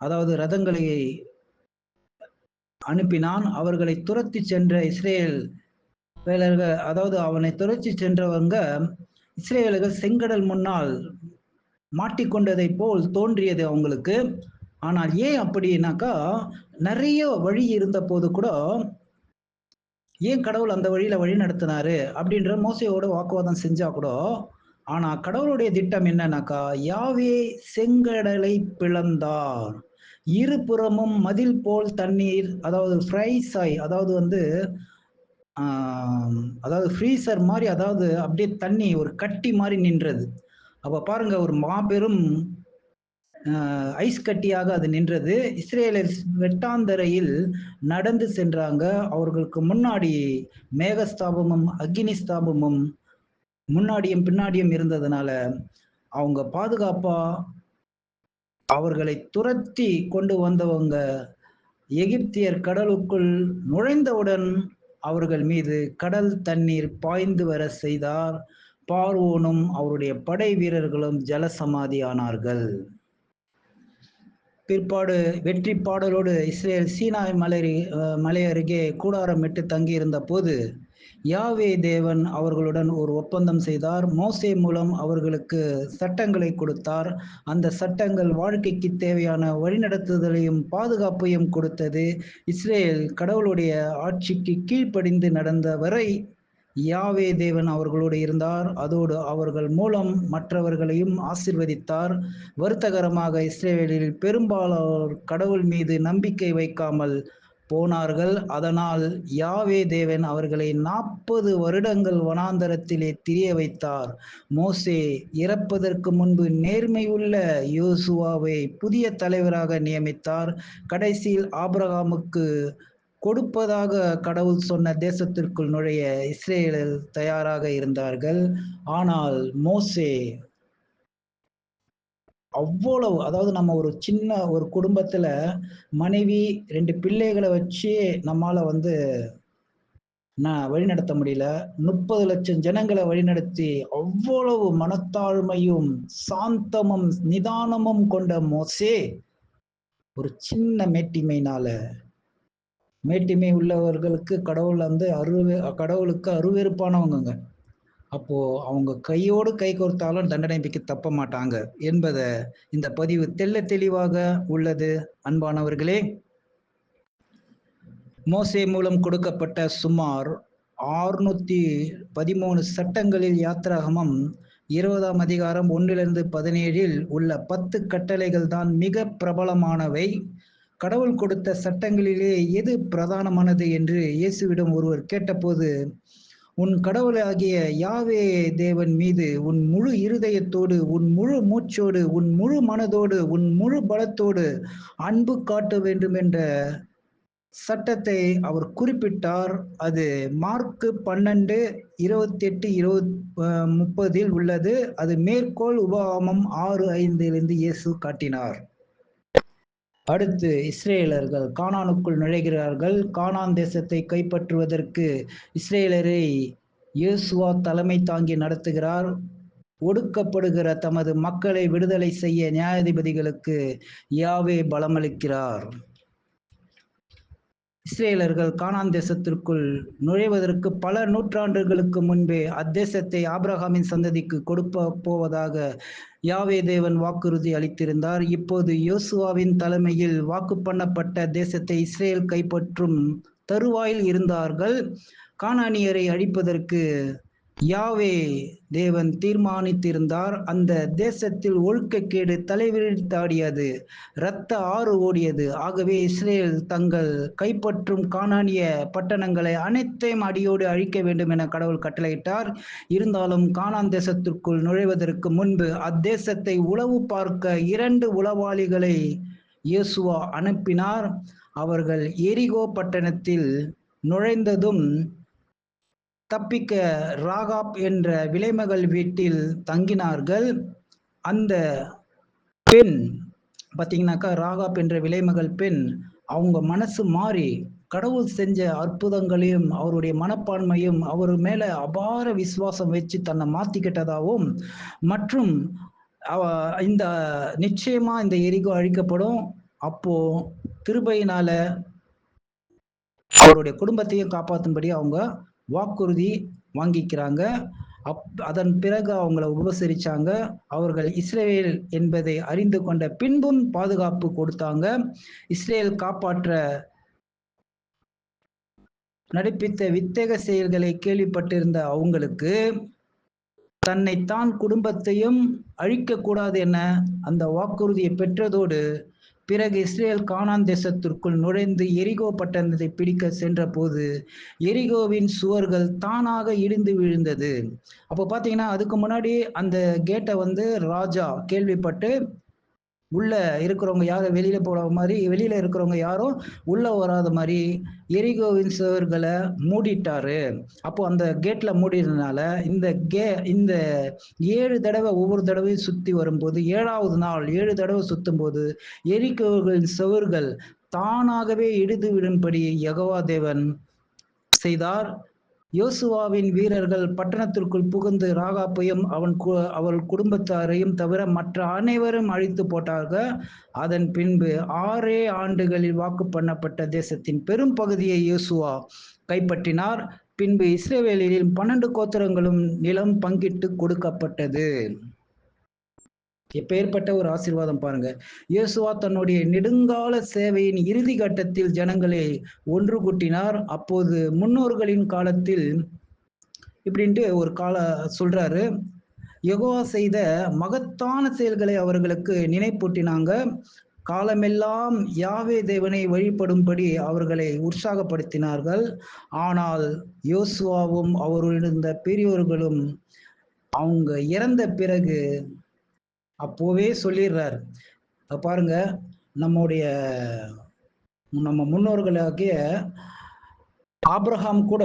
[SPEAKER 1] அதாவது ரதங்களை அனுப்பினான். அவர்களை துரத்தி சென்ற இஸ்ரேல் வேலர்கள், அதாவது அவனை துரத்தி சென்றவங்க இஸ்ரேலர்கள் செங்கடல் முன்னால் மாட்டிக்கொண்டதை போல் தோன்றியது அவங்களுக்கு. ஆனால் ஏன் அப்படின்னாக்கா, நிறைய வழி இருந்த போது கூட ஏன் கடவுள் அந்த வழியில வழி நடத்தினாரு அப்படின்ற மோசையோட வாக்குவாதம் செஞ்சா கூட, ஆனா கடவுளுடைய திட்டம் என்னன்னாக்கா, யாவே செங்கடலை பிளந்தார், இருபுறமும் மதில் போல் தண்ணீர், அதாவது ஃப்ரைஸாய், அதாவது வந்து அதாவது ஃப்ரீசர் மாதிரி, அதாவது அப்படியே தண்ணி ஒரு கட்டி மாதிரி நின்றது. அப்ப பாருங்க, ஒரு மாபெரும் ஐஸ் கட்டியாக அது நின்றது. இஸ்ரேலர் வெட்டாந்தரையில் நடந்து சென்றாங்க. அவர்களுக்கு முன்னாடி மேகஸ்தாபமும் அக்னி ஸ்தாபமும் முன்னாடியும் பின்னாடியும் இருந்ததுனால அவங்க பாதுகாப்பா அவர்களை துரத்தி கொண்டு வந்தவங்க எகிப்தியர் கடலுக்குள் நுழைந்தவுடன் அவர்கள் மீது கடல் தண்ணீர் பாய்ந்து வர செய்தார். பார்வோனும் அவருடைய படை வீரர்களும் ஜலசமாதி ஆனார்கள். பிற்பாடு வெற்றி பாடலோடு இஸ்ரேல் சீனாய் மலை அருகே கூடாரமிட்டு தங்கியிருந்த போது யாவே தேவன் அவர்களுடன் ஒரு ஒப்பந்தம் செய்தார். மோசே மூலம் அவர்களுக்கு சட்டங்களை கொடுத்தார். அந்த சட்டங்கள் வாழ்க்கைக்கு தேவையான வழிநடத்துதலையும் பாதுகாப்பையும் கொடுத்தது. இஸ்ரேல் கடவுளுடைய ஆட்சிக்கு கீழ்ப்படிந்து நடந்த வரை யாவே தேவன் அவர்களோடு இருந்தார். அதோடு அவர்கள் மூலம் மற்றவர்களையும் ஆசிர்வதித்தார். வருத்தகரமாக இஸ்ரேலில் பெரும்பாலோர் கடவுள் மீது நம்பிக்கை வைக்காமல் போனார்கள். அதனால் யாவே தேவன் அவர்களை 40 வருடங்கள் வனாந்தரத்திலே திரிய வைத்தார். மோசே இறப்பதற்கு முன்பு நேர்மையுள்ள யோசுவாவை புதிய தலைவராக நியமித்தார். கடைசியில் ஆபிரகாமுக்கு கொடுப்பதாக கடவுள் சொன்ன தேசத்திற்குள் நுழைய இஸ்ரேலர் தயாராக இருந்தார்கள். ஆனால் மோசே அவ்வளவு, அதாவது நம்ம ஒரு சின்ன ஒரு குடும்பத்துல மனைவி 2 பிள்ளைகளை வச்சு நம்மால வந்து வழிநடத்த முடியல. 30 லட்சம் ஜனங்களை வழிநடத்தி அவ்வளவு மனத்தாழ்மையும் சாந்தமும் நிதானமும் கொண்ட மோசே ஒரு சின்ன மேட்டிமை உள்ளவர்களுக்கு கடவுள் வந்து கடவுளுக்கு அருவெறுப்பானவங்க. அப்போ அவங்க கையோடு கை கோர்த்தாலும் தண்டனைக்கு தப்ப மாட்டாங்க என்பதை இந்த பதிவு தெளிவாக உள்ளது. அன்பானவர்களே, மோசே மூலம் கொடுக்கப்பட்ட சுமார் 613 சட்டங்களில் யாத்திராகமம் 20ஆம் அதிகாரம் 1-17 உள்ள 10 கட்டளைகள் தான் மிக பிரபலமானவை. கடவுள் கொடுத்த சட்டங்களிலே எது பிரதானமானது என்று இயேசுவிடம் ஒருவர் கேட்டபோது, உன் கடவுளாகிய யாவே தேவன் மீது உன் முழு இருதயத்தோடு, உன் முழு மூச்சோடு, உன் முழு மனதோடு, உன் முழு பலத்தோடு அன்பு காட்ட வேண்டும் என்ற சட்டத்தை அவர் குறிப்பிட்டார். அது மார்க் 12:28-30 உள்ளது. அது மேற்கோள் உபாகமம் 6:5 இயேசு காட்டினார். அடுத்து இஸ்ரேலர்கள் கானானுக்குள் நுழைகிறார்கள். கானான் தேசத்தை கைப்பற்றுவதற்கு இஸ்ரேலரை யோசுவா தலைமை தாங்கி நடத்துகிறார். ஒடுக்கப்படுகிற தமது மக்களை விடுதலை செய்ய நியாயாதிபதிகளுக்கு யாவே பலமளிக்கிறார். இஸ்ரேலர்கள் கானான் தேசத்திற்குள் நுழைவதற்கு பல நூற்றாண்டுகளுக்கு முன்பே அத்தேசத்தை ஆபிரகாமின் சந்ததிக்கு கொடுக்க போவதாக யாவே தேவன் வாக்குறுதி அளித்திருந்தார். இப்போது யோசுவாவின் தலைமையில் வாக்கு பண்ணப்பட்ட தேசத்தை இஸ்ரேல் கைப்பற்றும் தருவாயில் இருந்தார்கள். கானானியரை அழிப்பதற்கு யாவே தேவன் தீர்மானித்திருந்தார். அந்த தேசத்தில் ஒழுக்கக்கேடு தலைவிரித்தாடியது, இரத்த ஆறு ஓடியது. ஆகவே இஸ்ரேல் தங்கள் கைப்பற்றும் கானானிய பட்டணங்களை அனைத்தையும் அடியோடு அழிக்க வேண்டும் என கடவுள் கட்டளையிட்டார். இருந்தாலும் கானான் தேசத்திற்குள் நுழைவதற்கு முன்பு அத்தேசத்தை உளவு பார்க்க 2 உளவாளிகளை யோசுவா அனுப்பினார். அவர்கள் எரிகோ பட்டணத்தில் நுழைந்ததும் தப்பிக்க ராகாப் என்ற விலைமகள் வீட்டில் தங்கினார்கள். அந்த பெண் பார்த்தீங்கன்னாக்கா, ராகாப் என்ற விலைமகள் பெண் அவங்க மனசு மாறி கடவுள் செஞ்ச அற்புதங்களையும் அவருடைய மனப்பான்மையும் அவர் மேல அபார விசுவாசம் வச்சு தன்னை மாத்திக்கிட்டதாகவும், மற்றும் இந்த நிச்சயமா இந்த எரிகோ அழிக்கப்படும், அப்போ கிருபையினால அவருடைய குடும்பத்தையும் காப்பாற்றும்படி அவங்க வாக்குறுதி வாங்கிக்கிறாங்க. அதன் பிறகு அவங்கள உபசரிச்சாங்க. அவர்கள் இஸ்ரேல் என்பதை அறிந்து கொண்ட பின்பும் பாதுகாப்பு கொடுத்தாங்க. இஸ்ரேல் காப்பாற்ற நடிப்பித்த வித்தக செயல்களை கேள்விப்பட்டிருந்த அவங்களுக்கு தன்னைத்தான் குடும்பத்தையும் அழிக்கக்கூடாது என அந்த வாக்குறுதியை பெற்றதோடு பிறகு இஸ்ரேல் கானான் தேசத்திற்குள் நுழைந்து எரிகோ பட்டணத்தை பிடிக்க சென்ற போது எரிகோவின் சுவர்கள் தானாக இடிந்து விழுந்தது. அப்போ பார்த்தீங்கன்னா, அதுக்கு முன்னாடி அந்த கேட்டை வந்து ராஜா கேள்விப்பட்டு உள்ள இருக்கிறவங்க யாரும் வெளியில போற மாதிரி, வெளியில இருக்கிறவங்க யாரும் உள்ள வராத மாதிரி எரிகோவின் சுவர்களை மூடிட்டாரு. அப்போ அந்த கேட்ல மூடினதுனால இந்த 7 தடவை ஒவ்வொரு தடவையும் சுத்தி வரும்போது 7வது நாள் 7 தடவை சுத்தும் போது எரிகோவின் சுவர்கள் தானாகவே இடிந்து விடும்படி யெகோவா தேவன் செய்தார். யோசுவாவின் வீரர்கள் பட்டணத்திற்குள் புகுந்து ராகாப்பையும் அவள் குடும்பத்தாரையும் தவிர மற்ற அனைவரும் அழித்து போட்டார்கள். அதன் பின்பு 6 ஆண்டுகளில் வாக்கு பண்ணப்பட்ட தேசத்தின் பெரும் பகுதியை யோசுவா கைப்பற்றினார். பின்பு இஸ்ரவேலில் 12 கோத்திரங்களும் நிலம் பங்கிட்டு கொடுக்கப்பட்டது. எப்பேற்பட்ட ஒரு ஆசீர்வாதம் பாருங்க. யோசுவா தன்னுடைய நெடுங்கால சேவையின் இறுதி கட்டத்தில் ஜனங்களை ஒன்று கூட்டினார். அப்போது முன்னோர்களின் காலத்தில் இப்படின்ட்டு ஒரு சொல்றாரு, யெகோவா செய்த மகத்தான செயல்களை அவர்களுக்கு நினைப்பூட்டினாங்க. காலமெல்லாம் யாவே தேவனை வழிபடும்படி அவர்களை உற்சாகப்படுத்தினார்கள். ஆனால் யோசுவாவும் அவருடன் இருந்த பெரியோர்களும் அவங்க இறந்த பிறகு அப்போவே சொல்லிடுறார். பாருங்க, நம்ம முன்னோர்களாகிய ஆபிரகாம் கூட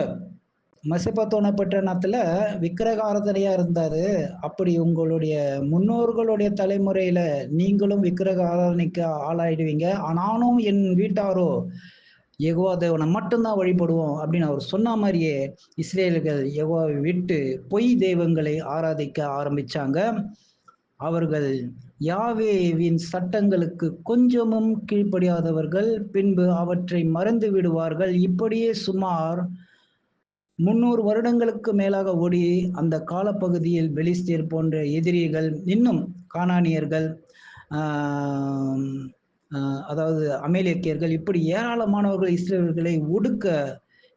[SPEAKER 1] மெசபத்தோன பட்டணத்துல விக்கிரக ஆராதனையா இருந்தாரு. அப்படி உங்களுடைய முன்னோர்களுடைய தலைமுறையில நீங்களும் விக்கிரக ஆராதனைக்கு ஆளாயிடுவீங்க. ஆனாலும் என் வீட்டாரோ யெகோவா தேவனை மட்டும்தான் வழிபடுவோம் அப்படின்னு அவர் சொன்ன மாதிரியே இஸ்ரேலர்கள் யெகோவாவை விட்டு பொய் தெய்வங்களை ஆராதிக்க ஆரம்பிச்சாங்க. அவர்கள் யாவேவின் சட்டங்களுக்கு கொஞ்சமும் கீழ்ப்படியாதவர்கள். பின்பு அவற்றை மறந்து விடுவார்கள். இப்படியே சுமார் 300 வருடங்களுக்கு மேலாக ஓடி அந்த காலப்பகுதியில் பெலிஸ்தியர் போன்ற எதிரிகள், இன்னும் கானானியர்கள், அதாவது அமேலேக்கியர்கள், இப்படி ஏராளமானவர்கள் இஸ்ரேலர்களை ஒடுக்க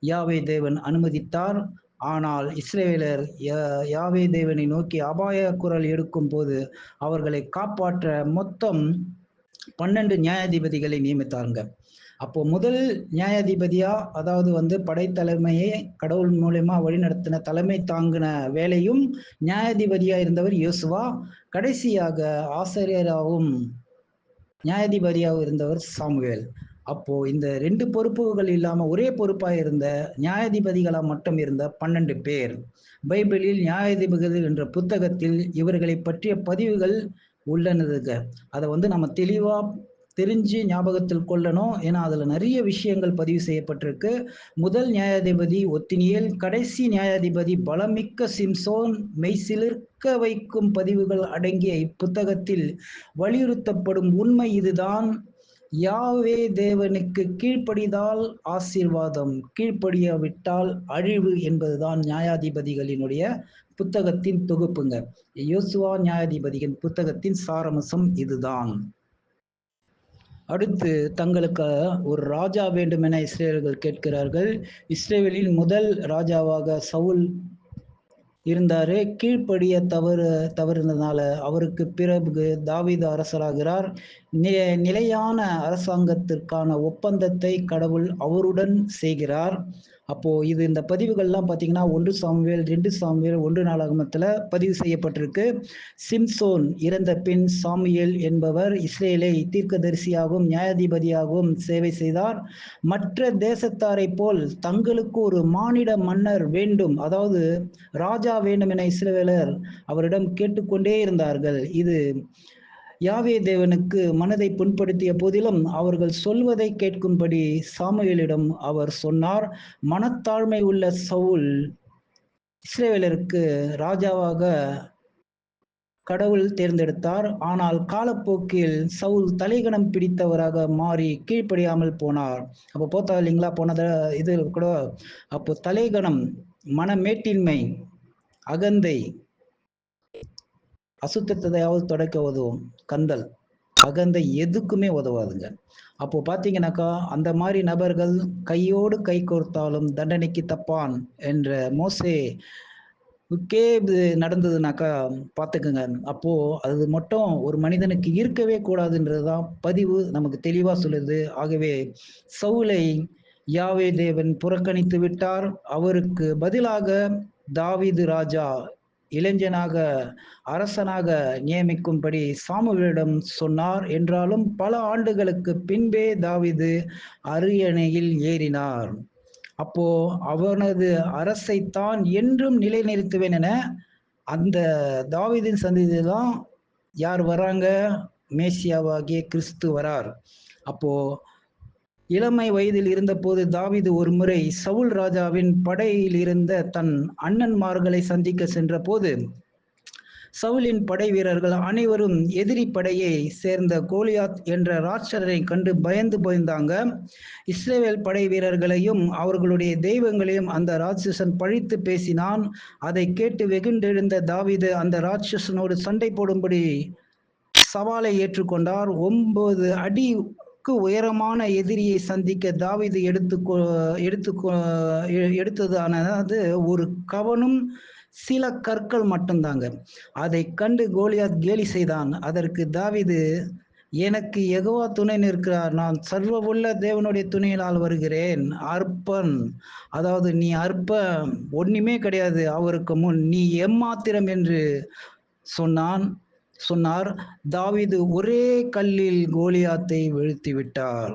[SPEAKER 1] யாவே தேவன் அனுமதித்தார். ஆனால் இஸ்ரவேலர் யாவே தேவனை நோக்கி அபாய குரல் எடுக்கும் போது அவர்களை காப்பாற்ற மொத்தம் 12 நியாயாதிபதிகளை நியமித்தாங்க. அப்போ முதல் நியாயாதிபதியா, அதாவது வந்து படைத்தலைமையை கடவுள் மூலமா வழிநடத்தின தலைமை தாங்கின வேலையும் நியாயாதிபதியா இருந்தவர் யோசுவா. கடைசியாக ஆசிரியராகவும் நியாயாதிபதியாக இருந்தவர் சாமுவேல். அப்போ இந்த 2 பொறுப்புகள் இல்லாம ஒரே பொறுப்பா இருந்த நியாயாதிபதிகளா மட்டும் இருந்த 12 பேர். பைபிளில் நியாயாதிபதிகள் என்ற புத்தகத்தில் இவர்களை பற்றிய பதிவுகள் உள்ளனதுங்க. அதை வந்து நம்ம தெளிவா தெரிஞ்சு ஞாபகத்தில் கொள்ளணும். ஏன்னா அதுல நிறைய விஷயங்கள் பதிவு செய்யப்பட்டிருக்கு. முதல் நியாயாதிபதி ஒத்தினியேல், கடைசி நியாயாதிபதி பலமிக்க சிம்சோன். மெய்சிலிர்க்க வைக்கும் பதிவுகள் அடங்கிய இப்புத்தகத்தில் வலியுறுத்தப்படும் உண்மை இதுதான்: யாவே தேவனுக்கு கீழ்ப்படிதால் ஆசீர்வாதம், கீழ்ப்படியாவிட்டால் அழிவு என்பதுதான் நியாயாதிபதிகளினுடைய புத்தகத்தின் தொகுப்புங்க. யோசுவா நியாயாதிபதியின் புத்தகத்தின் சாரம்சம் இதுதான். அடுத்து, தங்களுக்கு ஒரு ராஜா வேண்டும் என இஸ்ரேலர்கள் கேட்கிறார்கள். இஸ்ரேலில் முதல் ராஜாவாக சவுல் இருந்தாரு. கீழ்ப்படிய தவறுனதுனால அவருக்கு பிறகு தாவீது அரசராகிறார். நி நிலையான அரசாங்கத்திற்கான ஒப்பந்தத்தை கடவுள் அவருடன் செய்கிறார். அப்போ இந்த பதிவுகள்லாம் பார்த்தீங்கன்னா, 1 சாமுவேல், 2 சாமுவேல், 1 நாளாகமத்துல பதிவு செய்யப்பட்டிருக்கு. சிம்சோன் இறந்த பின் சாமுவேல் என்பவர் இஸ்ரேலை தீர்க்கதரிசியாகவும், நியாயாதிபதியாகவும் சேவை செய்தார். மற்ற தேசத்தாரைப் போல் தங்களுக்கு ஒரு மானிட மன்னர் வேண்டும், அதாவது ராஜா வேண்டும் என இஸ்ரவேலர் அவரிடம் கேட்டுக்கொண்டே இருந்தார்கள். இது யாவே தேவனுக்கு மனதை புண்படுத்திய போதிலும் அவர்கள் சொல்வதை கேட்கும்படி சாமுவேலிடம் அவர் சொன்னார். மனத்தாழ்மை உள்ள சவுல் இஸ்ரவேலருக்கு ராஜாவாக கடவுள் தேர்ந்தெடுத்தார். ஆனால் காலப்போக்கில் சவுல் தலைகணம் பிடித்தவராக மாறி கீழ்ப்படியாமல் போனார். அப்போ போத்தா இல்லைங்களா, போனத இது கூட. அப்போ தலைகணம், மனமேட்டின்மை, அகந்தை, அசுத்தத்தையாவது தொடக்க உதவும். கந்தல், அகந்தை எதுக்குமே உதவாதுங்க. அப்போ பார்த்தீங்கன்னாக்கா, அந்த மாதிரி நபர்கள் கையோடு கை கோர்த்தாலும் தண்டனைக்கு தப்பான் என்ற மோசே இது நடந்ததுனாக்கா பார்த்துக்குங்க. அப்போ அது மட்டும் ஒரு மனிதனுக்கு இருக்கவே கூடாதுன்றதுதான் பதிவு நமக்கு தெளிவா சொல்லுது. ஆகவே சவுலை யாவே தேவன் புறக்கணித்து விட்டார். அவருக்கு பதிலாக தாவீது ராஜா இளைஞனாக அரசனாக நியமிக்கும்படி சாமுவேலிடம் சொன்னார். என்றாலும் பல ஆண்டுகளுக்கு பின்பே தாவீது அரியணையில் ஏறினார். அப்போ அவனது அரசை தான் என்றும் நிலைநிறுத்துவேன் என அந்த தாவீதின் சந்ததியில தான் யார் வராங்க? மேசியாவாகிய கிறிஸ்து வரார். அப்போ இளமை வயதில் இருந்தபோது தாவீது ஒரு முறை சவுல் ராஜாவின் படையில் இருந்த தன் அண்ணன்மார்களை சந்திக்க சென்ற போது சவுலின் படை வீரர்கள் அனைவரும் எதிரி படையை சேர்ந்த கோலியாத் என்ற ராட்சரனை கண்டு பயந்து போயிருந்தாங்க. இஸ்ரேல் படை வீரர்களையும் அவர்களுடைய தெய்வங்களையும் அந்த ராட்சசன் பழித்து பேசினான். அதை கேட்டு வெகுண்டெழுந்த தாவீது அந்த ராட்சசனோடு சண்டை போடும்படி சவாலை ஏற்றுக்கொண்டார். 9 அடிக்கு உயரமான எதிரியை சந்திக்க தாவீது எடுத்ததானது ஒரு கவனும் சில கற்கள் மட்டும்தாங்க. அதை கண்டு கோலியாத் கேலி செய்தான். அதற்கு தாவீது, எனக்கு யெகோவா துணை நிற்கிறார், நான் சர்வவுள்ள தேவனுடைய துணையினால் வருகிறேன். அற்பன், அதாவது நீ அற்ப, ஒண்ணுமே கிடையாது அவருக்கு முன், நீ எம்மாத்திரம் என்று சொன்னார். தாவீது ஒரே கல்லில் கோலியாத்தை வீழ்த்தி விட்டார்.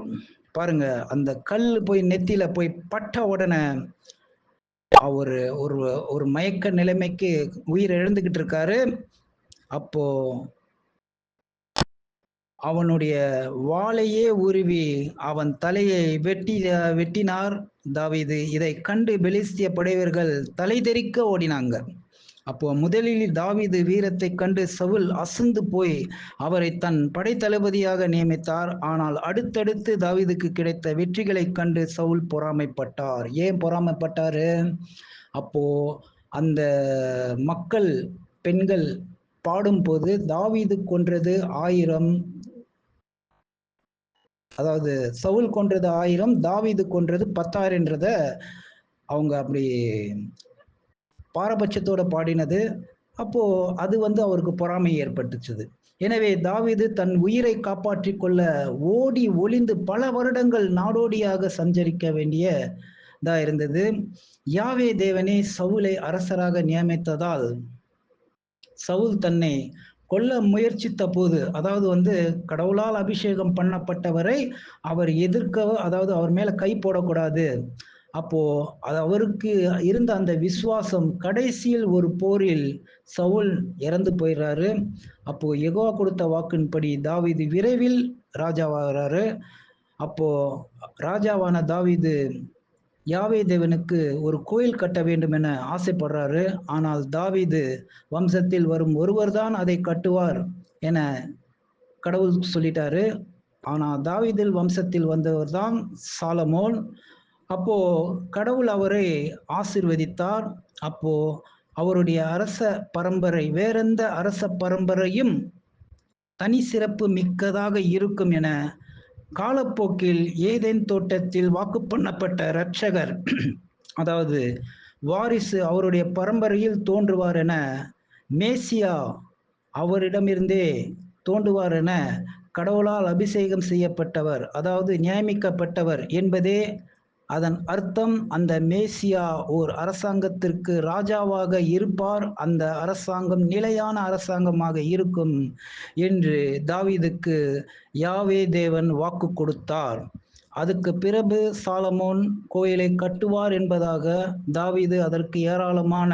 [SPEAKER 1] பாருங்க, அந்த கல் போய் நெத்தியில போய் பட்ட உடனே அவரு ஒரு ஒரு மயக்க நிலைமைக்கு உயிர் இழந்துகிட்டு இருக்காரு. அப்போ அவனுடைய வாளையே உருவி அவன் தலையை வெட்டினார் தாவீது. இதை கண்டு பெலிஸ்திய படைவர்கள் தலை தெறிக்க ஓடினாங்க. அப்போ முதலில் தாவீது வீரத்தை கண்டு சவுல் அசந்து போய் அவரை தன் படை தளபதியாக நியமித்தார். ஆனால் அடுத்தடுத்து தாவீதுக்கு கிடைத்த வெற்றிகளை கண்டு சவுல் பொறாமைப்பட்டார். ஏன் பொறாமைப்பட்டாரு? அப்போ அந்த மக்கள் பெண்கள் பாடும்போது தாவீது கொன்றது 1000, அதாவது சவுல் கொன்றது 1000, தாவீது கொன்றது 10,000ன்றத அவங்க அப்படி பாரபட்சத்தோட பாடினது. அப்போ அது அவருக்கு பொறாமை ஏற்பட்டுச்சுது. எனவே தாவீது தன் உயிரை காப்பாற்றிக் கொள்ள ஓடி ஒளிந்து பல வருடங்கள் நாடோடியாக சஞ்சரிக்க வேண்டியதா இருந்தது. யாவே தேவனே சவுலை அரசராக நியமித்ததால் சவுல் தன்னை கொல்ல முயற்சித்த போது, அதாவது கடவுளால் அபிஷேகம் பண்ணப்பட்டவரை அவர் எதிர்க்க, அதாவது அவர் மேல கை போடக்கூடாது. அப்போ அது அவருக்கு இருந்த அந்த விசுவாசம் கடைசியில் ஒரு போரில் சவுல் இறந்து போயிடுறாரு. அப்போ யெகோவா கொடுத்த வாக்கின்படி தாவீது விரைவில் ராஜாவாகிறாரு. அப்போ ராஜாவான தாவீது யாவே தேவனுக்கு ஒரு கோயில் கட்ட வேண்டும் என ஆசைப்படுறாரு. ஆனால் தாவீது வம்சத்தில் வரும் ஒருவர்தான் அதை கட்டுவார் என கடவுள் சொல்லிட்டாரு. ஆனா தாவீதில் வம்சத்தில் வந்தவர் தான் சாலமோன். அப்போ கடவுள் அவரை ஆசீர்வதித்தார். அப்போ அவருடைய அரச பரம்பரை வேறெந்த அரச பரம்பரையும் தனி சிறப்பு மிக்கதாக இருக்கும் என காலப்போக்கில் ஏதேன் தோட்டத்தில் வாக்கு பண்ணப்பட்ட இரட்சகர், அதாவது வாரிசு அவருடைய பரம்பரையில் தோன்றுவார் என, மேசியா அவரிடமிருந்தே தோன்றுவார் என கடவுளால் அபிஷேகம் செய்யப்பட்டவர், அதாவது நியமிக்கப்பட்டவர் என்பதே அதன் அர்த்தம். அந்த மேசியா ஓர் அரசாங்கத்திற்கு ராஜாவாக இருப்பார், அந்த அரசாங்கம் நிலையான அரசாங்கமாக இருக்கும் என்று தாவீதுக்கு யாவே தேவன் வாக்கு கொடுத்தார். அதுக்கு பிறகு சாலமோன் கோயிலை கட்டுவார் என்பதாக தாவீது அதற்கு ஏராளமான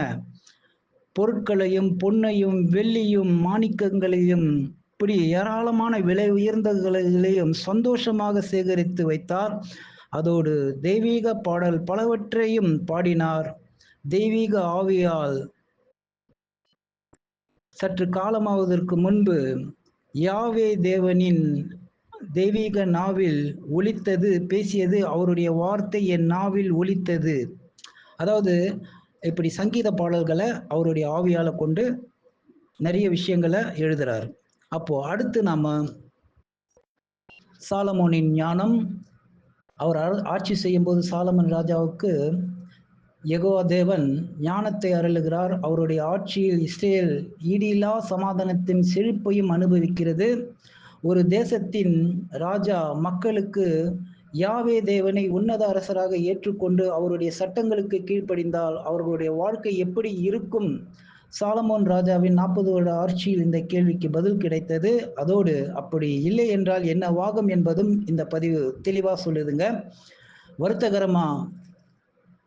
[SPEAKER 1] பொருட்களையும் பொன்னையும் வெள்ளியும் மாணிக்கங்களையும் இப்படி ஏராளமான விலை உயர்ந்தகளையும் சந்தோஷமாக சேகரித்து வைத்தார். அதோடு தெய்வீக பாடல் பலவற்றையும் பாடினார். தெய்வீக ஆவியால் சற்று காலமாவதற்கு முன்பு யாவே தேவனின் தெய்வீக நாவில் ஒலித்தது, பேசியது, அவருடைய வார்த்தை என் நாவில் ஒலித்தது. அதாவது இப்படி சங்கீத பாடல்களை அவருடைய ஆவியால கொண்டு நிறைய விஷயங்களை எழுதுறார். அப்போ அடுத்து நாம சாலமோனின் ஞானம். அவர் ஆட்சி செய்யும் போது சாலமன் ராஜாவுக்கு யெகோவா தேவன் ஞானத்தை அருளுகிறார். அவருடைய ஆட்சியில் இஸ்ரேல் ஈடில்லா சமாதானத்தின் செழிப்பையும் அனுபவிக்கிறது. ஒரு தேசத்தின் ராஜா மக்களுக்கு யாவே தேவனை உன்னத அரசராக ஏற்றுக்கொண்டு அவருடைய சட்டங்களுக்கு கீழ்ப்படிந்தால் அவர்களுடைய வாழ்க்கை எப்படி இருக்கும்? சாலமோன் ராஜாவின் 40 வருட ஆட்சியில் இந்த கேள்விக்கு பதில் கிடைத்தது. அதோடு அப்படி இல்லை என்றால் என்ன வாகும் என்பதும் இந்த பதிவு தெளிவா சொல்லுதுங்க. வருத்தகரமா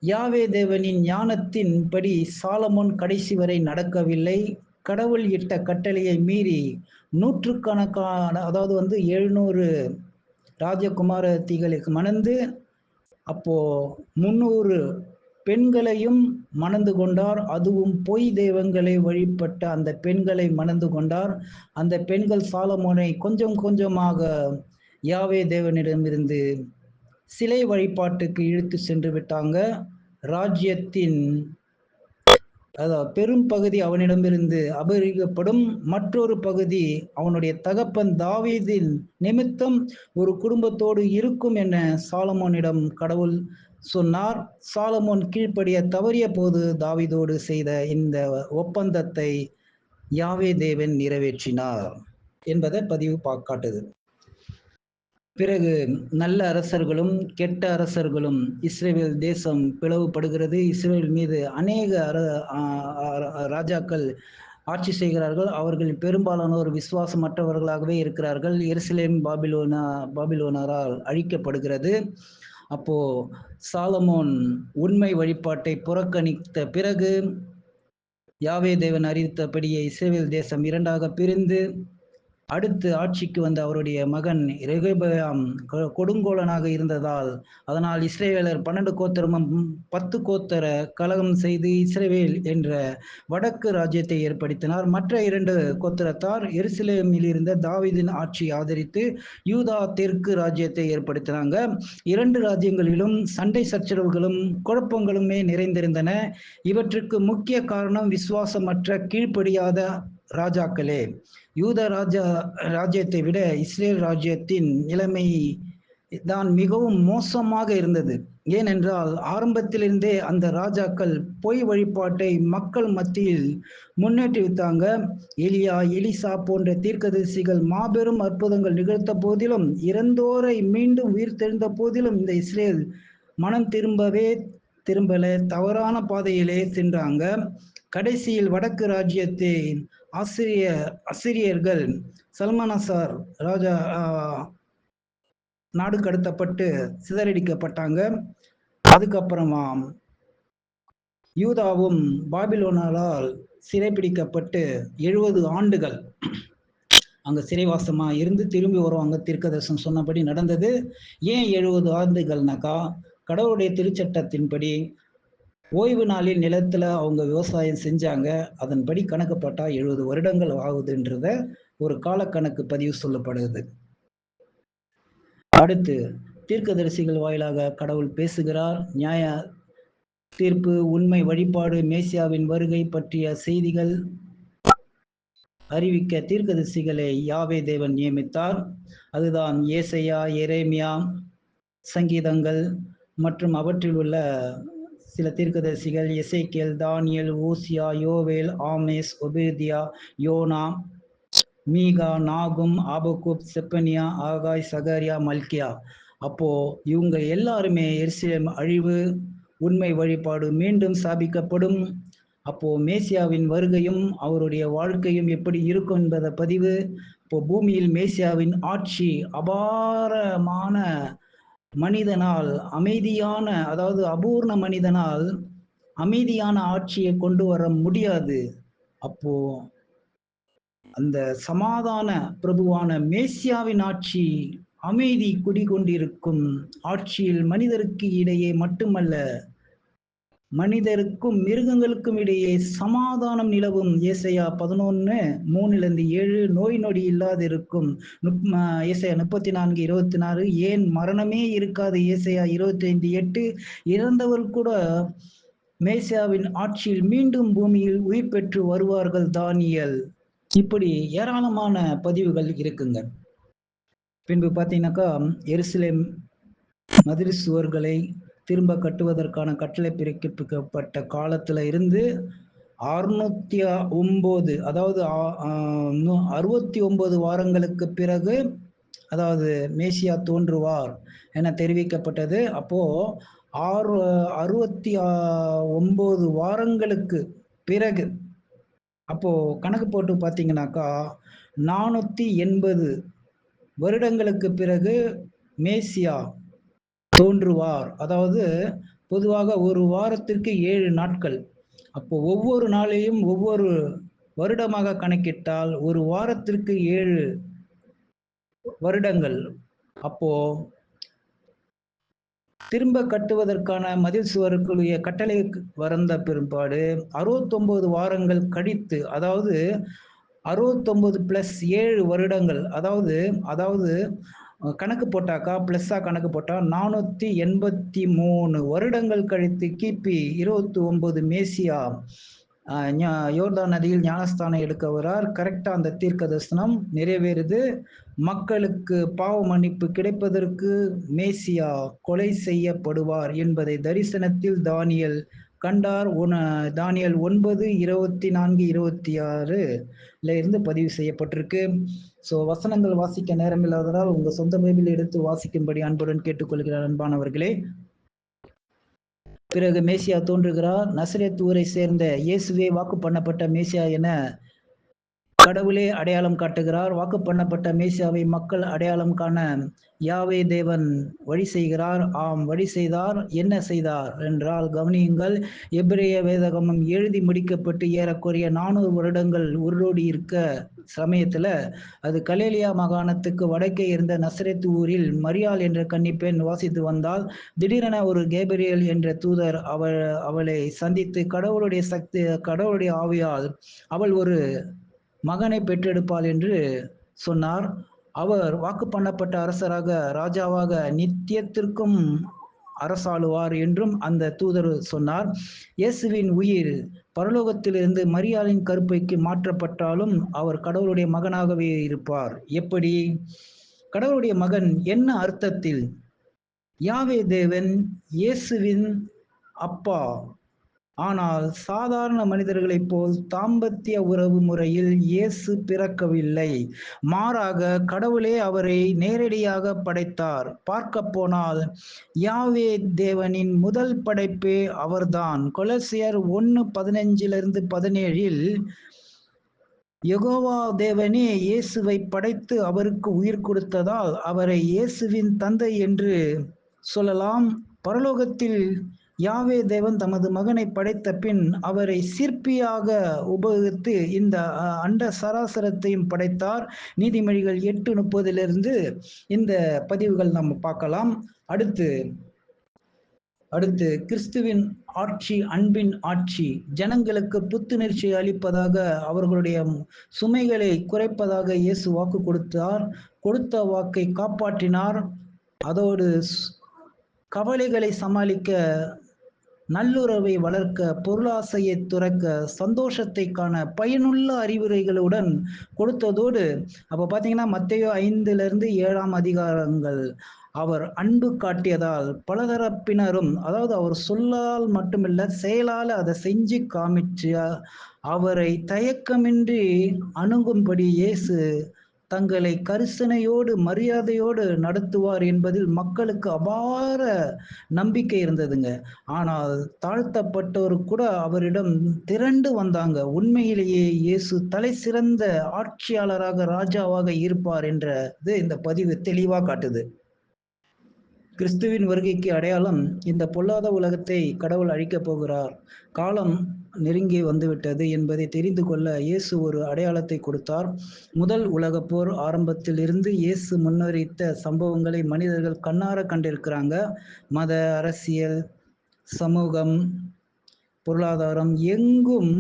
[SPEAKER 1] யாவே தேவனின் ஞானத்தின் படி சாலமோன் கடைசி வரை நடக்கவில்லை. கடவுள் இட்ட கட்டளையை மீறி நூற்றுக்கணக்கான, அதாவது 700 ராஜகுமாரத்திகளுக்கு மணந்து, அப்போ 300 பெண்களையும் மணந்து கொண்டார். அதுவும் பொய் தெய்வங்களை வழிபட்ட அந்த பெண்களை மணந்து கொண்டார். அந்த பெண்கள் சாலமோனை கொஞ்சம் கொஞ்சமாக யாவே தேவனிடமிருந்து சிலை வழிபாட்டுக்கு இழுத்து சென்று விட்டாங்க. ராஜ்யத்தின் பெரும் பகுதி அவனிடமிருந்து அபகரிக்கப்படும். மற்றொரு பகுதி அவனுடைய தகப்பன் தாவீதின் நிமித்தம் ஒரு குடும்பத்தோடு இருக்கும் என சாலமோனிடம் கடவுள் சொன்னார். சாலமோன் கீழ்ப்படிய தவறிய போது தாவீதோடு செய்த இந்த ஒப்பந்தத்தை யாவே தேவன் நிறைவேற்றினார் என்பதை பதிவு காட்டுது. பிறகு நல்ல அரசர்களும் கெட்ட அரசர்களும் இஸ்ரேல் தேசம் பிளவுபடுகிறது. இஸ்ரேல் மீது அநேக ராஜாக்கள் ஆட்சி செய்கிறார்கள். அவர்கள் பெரும்பாலானோர் விசுவாசமற்றவர்களாகவே இருக்கிறார்கள். எருசலேம் பாபிலோனரால் அழிக்கப்படுகிறது. அப்போ சாலமோன் உண்மை வழிபாட்டை புறக்கணித்த பிறகு யாவே தேவன் அறிவித்தபடியே இஸ்ரேல் தேசம் 2ஆக பிரிந்து அடுத்து ஆட்சிக்கு வந்த அவருடைய மகன் ரெகொபெயாம் கொடுங்கோலனாக இருந்ததால், அதனால் இஸ்ரேலர் 12 கோத்திரமும் 10 கோத்திர கலகம் செய்து இஸ்ரேல் என்ற வடக்கு ராஜ்யத்தை ஏற்படுத்தினார். மற்ற 2 கோத்திரத்தார் எருசலேமில் இருந்த தாவீதின் ஆட்சி ஆதரித்து யூதா தெற்கு ராஜ்யத்தை ஏற்படுத்தினாங்க. 2 ராஜ்யங்களிலும் சண்டை சச்சரவுகளும் குழப்பங்களுமே நிறைந்திருந்தன. இவற்றுக்கு முக்கிய காரணம் விசுவாசமற்ற கீழ்ப்படியாத ராஜாக்களே. யூத ராஜ்யத்தை விட இஸ்ரேல் ராஜ்யத்தின் நிலைமை தான் மிகவும் மோசமாக இருந்தது. ஏனென்றால் ஆரம்பத்திலிருந்தே அந்த ராஜாக்கள் பொய் வழிபாட்டை மக்கள் மத்தியில் முன்னேற்றி வைத்தாங்க. எலியா, எலிசா போன்ற தீர்க்கதரிசிகள் மாபெரும் அற்புதங்கள் நிகழ்த்த போதிலும், இறந்தோரை மீண்டும் உயிர் தெழுந்த போதிலும் இந்த இஸ்ரேல் மனம் திரும்பல, தவறான பாதையிலே சென்றாங்க. கடைசியில் வடக்கு ராஜ்யத்தை அசிரியர்கள் சல்மனசார் ராஜா நாடு கடத்தப்பட்டு சிதறடிக்கப்பட்டாங்க. அதுக்கப்புறமா யூதாவும் பாபிலோனரால் சிறைப்பிடிக்கப்பட்டு 70 ஆண்டுகள் அங்க சிறைவாசமா இருந்து திரும்பி வருவாங்க. தீர்க்கதரிசனம் சொன்னபடி நடந்தது. ஏன் 70 ஆண்டுகள்னாக்கா, கடவுளுடைய திருச்சட்டத்தின்படி ஓய்வு நாளில் நிலத்துல அவங்க விவசாயம் செஞ்சாங்க. அதன்படி கணக்கப்பட்டா 70 வருடங்கள் ஆகுதுன்றத ஒரு காலக்கணக்கு பதிவு சொல்லப்படுது. அடுத்து தீர்க்கதரிசிகள் வாயிலாக கடவுள் பேசுகிறார். நியாய தீர்ப்பு, உண்மை வழிபாடு, மேசியாவின் வருகை பற்றிய செய்திகள் அறிவிக்க தீர்க்கதரிசிகளை யாவே தேவன் நியமித்தார். அதுதான் ஏசாயா, எரேமியா, சங்கீதங்கள் மற்றும் அவற்றில் உள்ள சில தீர்க்கதரிசிகள் எசேக்கியேல், தானியேல், ஓசியா, யோவேல், ஆமேஸ், ஒபேதியா, யோனா, மீகா, நாகும், ஆபக்கூப், செப்பனியா, ஆகாய், சகரியா, மல்கியா. அப்போ இவங்க எல்லாருமே எருசலேம் அழிவு, உண்மை வழிபாடு மீண்டும் ஸ்தாபிக்கப்படும், அப்போ மேசியாவின் வருகையும் அவருடைய வாழ்க்கையும் எப்படி இருக்கும் என்பதை பதிவு. இப்போ பூமியில் மேசியாவின் ஆட்சி அபாரமான மனிதனால் அமைதியான, அதாவது அபூர்ண மனிதனால் அமைதியான ஆட்சியை கொண்டு வர முடியாது. அப்போ அந்த சமாதான பிரபுவான மேசியாவின் ஆட்சி அமைதி குடிகொண்டிருக்கும் ஆட்சியில் மனிதருக்கு இடையே மட்டுமல்ல, மனிதருக்கும் மிருகங்களுக்கும் இடையே சமாதானம் நிலவும். ஏசாயா 11:3-7 நோய் நொடி இல்லாதிருக்கும். ஏசாயா 34:24 ஏன் மரணமே இருக்காது. ஏசாயா 25:8 இறந்தவர் கூட மேசியாவின் ஆட்சியில் மீண்டும் பூமியில் உயிர் பெற்று வருவார்கள். தானியேல். இப்படி ஏராளமான பதிவுகள் இருக்குங்க. பின்பு பார்த்தீங்கன்னாக்கா எருசலேம் மதில் சுவர்களை திரும்ப கட்டுவதற்கான கட்டளை பிறப்பிக்கப்பட்ட காலத்துல இருந்து 609, அதாவது 69 வாரங்களுக்கு பிறகு, அதாவது மேசியா தோன்றுவார் என தெரிவிக்கப்பட்டது. அப்போ 69 வாரங்களுக்கு பிறகு, அப்போ கணக்கு போட்டு பார்த்தீங்கன்னாக்கா 480 வருடங்களுக்கு பிறகு மேசியா தோன்றுவார். அதாவது பொதுவாக ஒரு வாரத்திற்கு 7 நாட்கள். அப்போ ஒவ்வொரு நாளையும் ஒவ்வொரு வருடமாக கணக்கிட்டால் ஒரு வாரத்திற்கு 7 வருடங்கள். அப்போ திரும்ப கட்டுவதற்கான மதில் சுவர்களுடைய கட்டளை வந்த பிற்பாடு 69 வாரங்கள் கழித்து, அதாவது 69 + 7 வருடங்கள், அதாவது கணக்கு போட்டாக்கா, பிளஸ்ஸா கணக்கு போட்டா 483 வருடங்கள் கழித்து கிபி 29 மேசியா யோர்தான் நதியில் ஞானஸ்தானம் எடுக்க வரார். கரெக்டா அந்த தீர்க்க தரிசனம் நிறைவேறுது. மக்களுக்கு பாவ மன்னிப்பு கிடைப்பதற்கு மேசியா கொலை செய்யப்படுவார் என்பதை தரிசனத்தில் தானியேல் கண்டார். தானியேல் 9:24-26 இருந்து பதிவு செய்யப்பட்டிருக்கு. ஸோ வசனங்கள் வாசிக்க நேரம் இல்லாததால் உங்க சொந்த பைபிள் எடுத்து வாசிக்கும்படி அன்புடன் கேட்டுக்கொள்கிறார். அன்பானவர்களே, பிறகு மேசியா தோன்றுகிறார். நசரேத் ஊரை சேர்ந்த இயேசுவே வாக்கு பண்ணப்பட்ட மேசியா என கடவுளே அடையாளம் காட்டுகிறார். வாக்கு பண்ணப்பட்ட மேசியாவை மக்கள் அடையாளம் காண யாவே தேவன் வழி செய்கிறார். ஆம், வழி செய்தார். என்ன செய்தார் என்றால், கவனியுங்கள், எபிரேய வேதகமம் எழுதி முடிக்கப்பட்டு ஏறக்குறைய 400 வருடங்கள் உருளோடி இருக்க சமயத்துல, அது கலேலியா மாகாணத்துக்கு வடக்கே இருந்த நசரேத் ஊரில் மரியாள் என்ற கன்னிப்பெண் வாசித்து வந்தால், திடீரென ஒரு கேபிரியல் என்ற தூதர் அவளை சந்தித்து கடவுளுடைய ஆவியால் அவள் ஒரு மகனை பெற்றெடுப்பாள் என்று சொன்னார். அவர் வாக்கு பண்ணப்பட்ட அரசராக, ராஜாவாக நித்தியத்திற்கும் அரசாளுவார் என்றும் அந்த தூதர் சொன்னார். இயேசுவின் உயிர் பரலோகத்திலிருந்து மரியாளின் கருப்பைக்கு மாற்றப்பட்டாலும் அவர் கடவுளுடைய மகனாகவே இருப்பார். எப்படி? கடவுளுடைய மகன் என்ன அர்த்தத்தில்? யாவே தேவன் இயேசுவின் அப்பா. ஆனால் சாதாரண மனிதர்களைப் போல் தாம்பத்திய உறவு முறையில் இயேசு பிறக்கவில்லை. மாறாக கடவுளே அவரை நேரடியாக படைத்தார். பார்க்க போனால் யாவே தேவனின் முதல் படைப்பே அவர்தான். கொலோசியர் 1:15-17 யெகோவா தேவனே இயேசுவை படைத்து அவருக்கு உயிர் கொடுத்ததால் அவரை இயேசுவின் தந்தை என்று சொல்லலாம். பரலோகத்தில் யாவே தேவன் தமது மகனை படைத்த பின் அவரை சிற்பியாக உபயோகித்து இந்த அண்ட சராசரத்தையும் படைத்தார். நீதிமொழிகள் 8:30 இந்த பதிவுகள் நம்ம பார்க்கலாம். அடுத்து கிறிஸ்துவின் ஆட்சி அன்பின் ஆட்சி. ஜனங்களுக்கு புத்துணர்ச்சி அளிப்பதாக, அவர்களுடைய சுமைகளை குறைப்பதாக இயேசு வாக்கு கொடுத்தார். கொடுத்த வாக்கை காப்பாற்றினார். அதோடு கவலைகளை சமாளிக்க நல்லுறவை வளர்க்க, பொருளாசையை துறக்க, சந்தோஷத்தை காண பயனுள்ள அறிவுரைகளுடன் கொடுத்ததோடு, அப்ப பார்த்தீங்கன்னா மத்தேயு 5லிருந்து 7ஆம் அதிகாரங்கள் அவர் அன்பு காட்டியதால் பலதரப்பினரும், அதாவது அவர் சொல்லால் மட்டுமில்ல செயலால அதை செஞ்சு காமிச்சு அவரை தயக்கமின்றி அணுகும்படி இயேசு தங்களை கரிசனையோடு மரியாதையோடு நடத்துவார் என்பதில் மக்களுக்கு அபார நம்பிக்கை இருந்ததுங்க. ஆனால் தாழ்த்தப்பட்டோர் கூட அவரிடம் திரண்டு வந்தாங்க. உண்மையிலேயே இயேசு தலை சிறந்த ஆட்சியாளராக, ராஜாவாக இருப்பார் என்றது இந்த பதிவு தெளிவா காட்டுது. கிறிஸ்துவின் வருகைக்கு அடையாளம், இந்த பொல்லாத உலகத்தை கடவுள் அழிக்கப் போகிறார், காலம் நெருங்கி வந்துவிட்டது என்பதை தெரிந்து கொள்ள இயேசு ஒரு அடையாளத்தை கொடுத்தார். முதல் உலகப் போர் ஆரம்பத்தில் இருந்து இயேசு முன்னறிவித்த சம்பவங்களை மனிதர்கள் கண்ணார கண்டிருக்கிறாங்க. மத, அரசியல், சமூகம், பொருளாதாரம் எங்கும்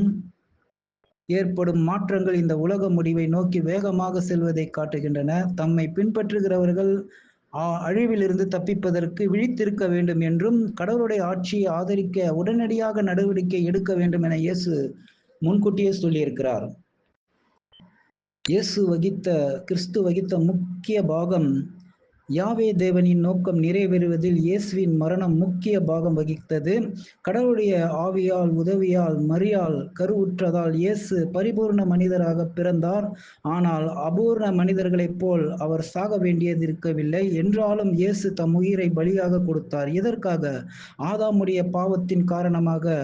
[SPEAKER 1] ஏற்படும் மாற்றங்கள் இந்த உலக முடிவை நோக்கி வேகமாக செல்வதை காட்டுகின்றன. தம்மை பின்பற்றுகிறவர்கள் அழிவிலிருந்து தப்பிப்பதற்கு விழித்திருக்க வேண்டும் என்றும், கடவுளுடைய ஆட்சியை ஆதரிக்க உடனடியாக நடவடிக்கை எடுக்க வேண்டும் என இயேசு முன்கூட்டியே சொல்லியிருக்கிறார். கிறிஸ்து வகித்த முக்கிய பாகம், யாவே தேவனின் நோக்கம் நிறைவேறுவதில் இயேசுவின் மரணம் முக்கிய பாகம் வகித்தது. கடவுளுடைய ஆவியால் உதவியால் மரியாள் கருவுற்றதால் இயேசு பரிபூர்ண மனிதராக பிறந்தார். ஆனால் அபூர்ண மனிதர்களைப் போல் அவர் சாக வேண்டியதிருக்கவில்லை. என்றாலும் இயேசு தம் உயிரை பலியாக கொடுத்தார். இதற்காக ஆதாமுடைய பாவத்தின் காரணமாக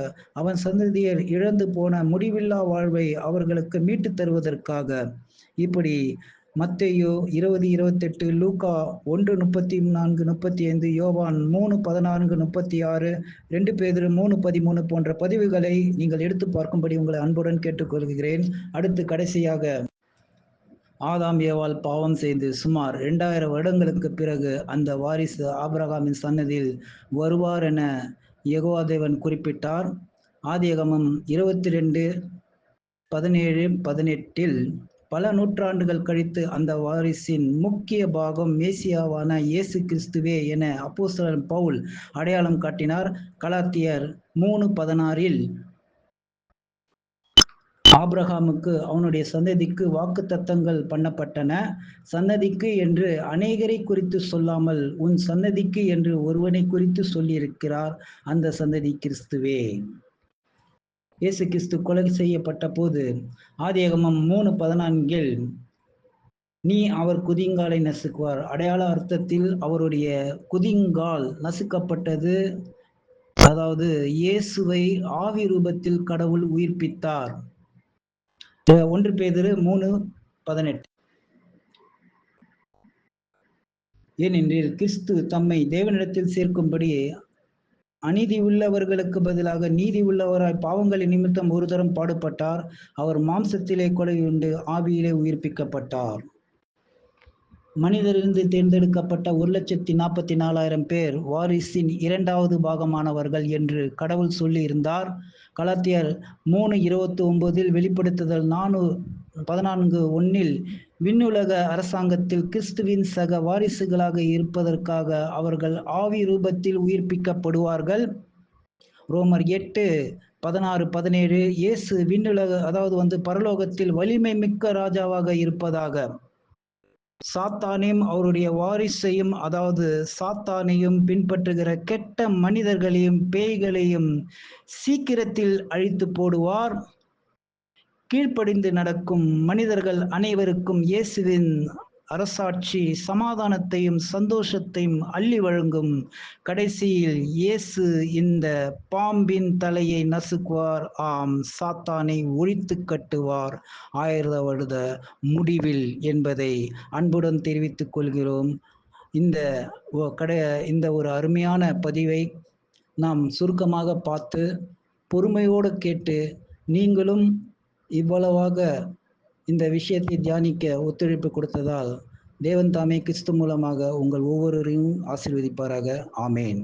[SPEAKER 1] அவன் சந்ததியர் இழந்து போன முடிவில்லா வாழ்வை அவர்களுக்கு மீட்டு தருவதற்காக. இப்படி மத்தேயு 20:28, லூக்கா 1:34-35, யோவான் 3:14-36, 2 பேதுரு 3:13 போன்ற பதிவுகளை நீங்கள் எடுத்து பார்க்கும்படி உங்களை அன்புடன் கேட்டுக்கொள்கிறேன். அடுத்து கடைசியாக, ஆதாம் ஏவாள் பாவம் செய்து சுமார் 2000 வருடங்களுக்கு பிறகு அந்த வாரிசு ஆபிரகாமின் சன்னதியில் வருவார் என யெகோவா தேவன் குறிப்பிட்டார். ஆதியாகமம் 22:17-18 பல நூற்றாண்டுகள் கழித்து அந்த வாரிசின் முக்கிய பாகம் மேசியாவான இயேசு கிறிஸ்துவே என அப்போஸ்தலன் பவுல் அடையாளம் காட்டினார். கலாத்தியர் 3:16 ஆபிரகாமுக்கு அவனுடைய சந்ததிக்கு வாக்குத்தத்தங்கள் பண்ணப்பட்டன. சந்ததிக்கு என்று அநேகரை குறித்து சொல்லாமல் உன் சந்ததிக்கு என்று ஒருவனை குறித்து சொல்லியிருக்கிறார். அந்த சந்ததி கிறிஸ்துவே. இயேசு கிறிஸ்து கொலை செய்யப்பட்ட போது ஆதியாகமம் 3:14 நீ அவர் குதிங்காலை நசுக்குவார், அடையாள அர்த்தத்தில் அவருடைய குதிங்கால் நசுக்கப்பட்டது. அதாவது இயேசுவை ஆவி ரூபத்தில் கடவுள் உயிர்ப்பித்தார். 1 பேதுரு 3:18 ஏனென்றில் கிறிஸ்து தம்மை தேவனிடத்தில் சேர்க்கும்படி அநீதி உள்ளவர்களுக்கு பதிலாக நீதி உள்ளவராய் பாவங்களின் நிமித்தம் ஒரு தரம் பாடுபட்டார். அவர் மாம்சத்திலே கொலையுண்டு ஆவியிலே உயிர்ப்பிக்கப்பட்டார். மனிதரிலிருந்து தேர்ந்தெடுக்கப்பட்ட 1,44,000 பேர் வாரிசின் 2வது பாகமானவர்கள் என்று கடவுள் சொல்லி இருந்தார். கலாத்தியர் 3:29 வெளிப்படுத்துதல் 14:1 விண்ணுலக அரசாங்கத்தில் கிறிஸ்துவின் சக வாரிசுகளாக இருப்பதற்காக அவர்கள் ஆவி ரூபத்தில் உயிர்ப்பிக்கப்படுவார்கள். ரோமர் 8:16-17 இயேசு விண்ணுலக, அதாவது பரலோகத்தில் வலிமை மிக்க ராஜாவாக இருப்பதாக. சாத்தானையும் அவருடைய வாரிசையும், அதாவது சாத்தானையும் பின்பற்றுகிற கெட்ட மனிதர்களையும் பேய்களையும் சீக்கிரத்தில் அழித்து போடுவார். கீழ்ப்படிந்து நடக்கும் மனிதர்கள் அனைவருக்கும் இயேசுவின் அரசாட்சி சமாதானத்தையும் சந்தோஷத்தையும் அள்ளி வழங்கும். கடைசியில் இயேசு இந்த பாம்பின் தலையை நசுக்குவார், ஆம், சாத்தானை ஒழித்து கட்டுவார் 1000 வருட முடிவில் என்பதை அன்புடன் தெரிவித்துக் கொள்கிறோம். இந்த ஒரு அருமையான பதிவை நாம் சுருக்கமாக பார்த்து பொறுமையோடு கேட்டு நீங்களும் இவ்வளவாக இந்த விஷயத்தை தியானிக்க ஒத்துழைப்பு கொடுத்ததால் தேவன் தாமே கிறிஸ்து மூலமாக உங்கள் ஒவ்வொருவரையும் ஆசீர்வதிப்பாராக. ஆமேன்.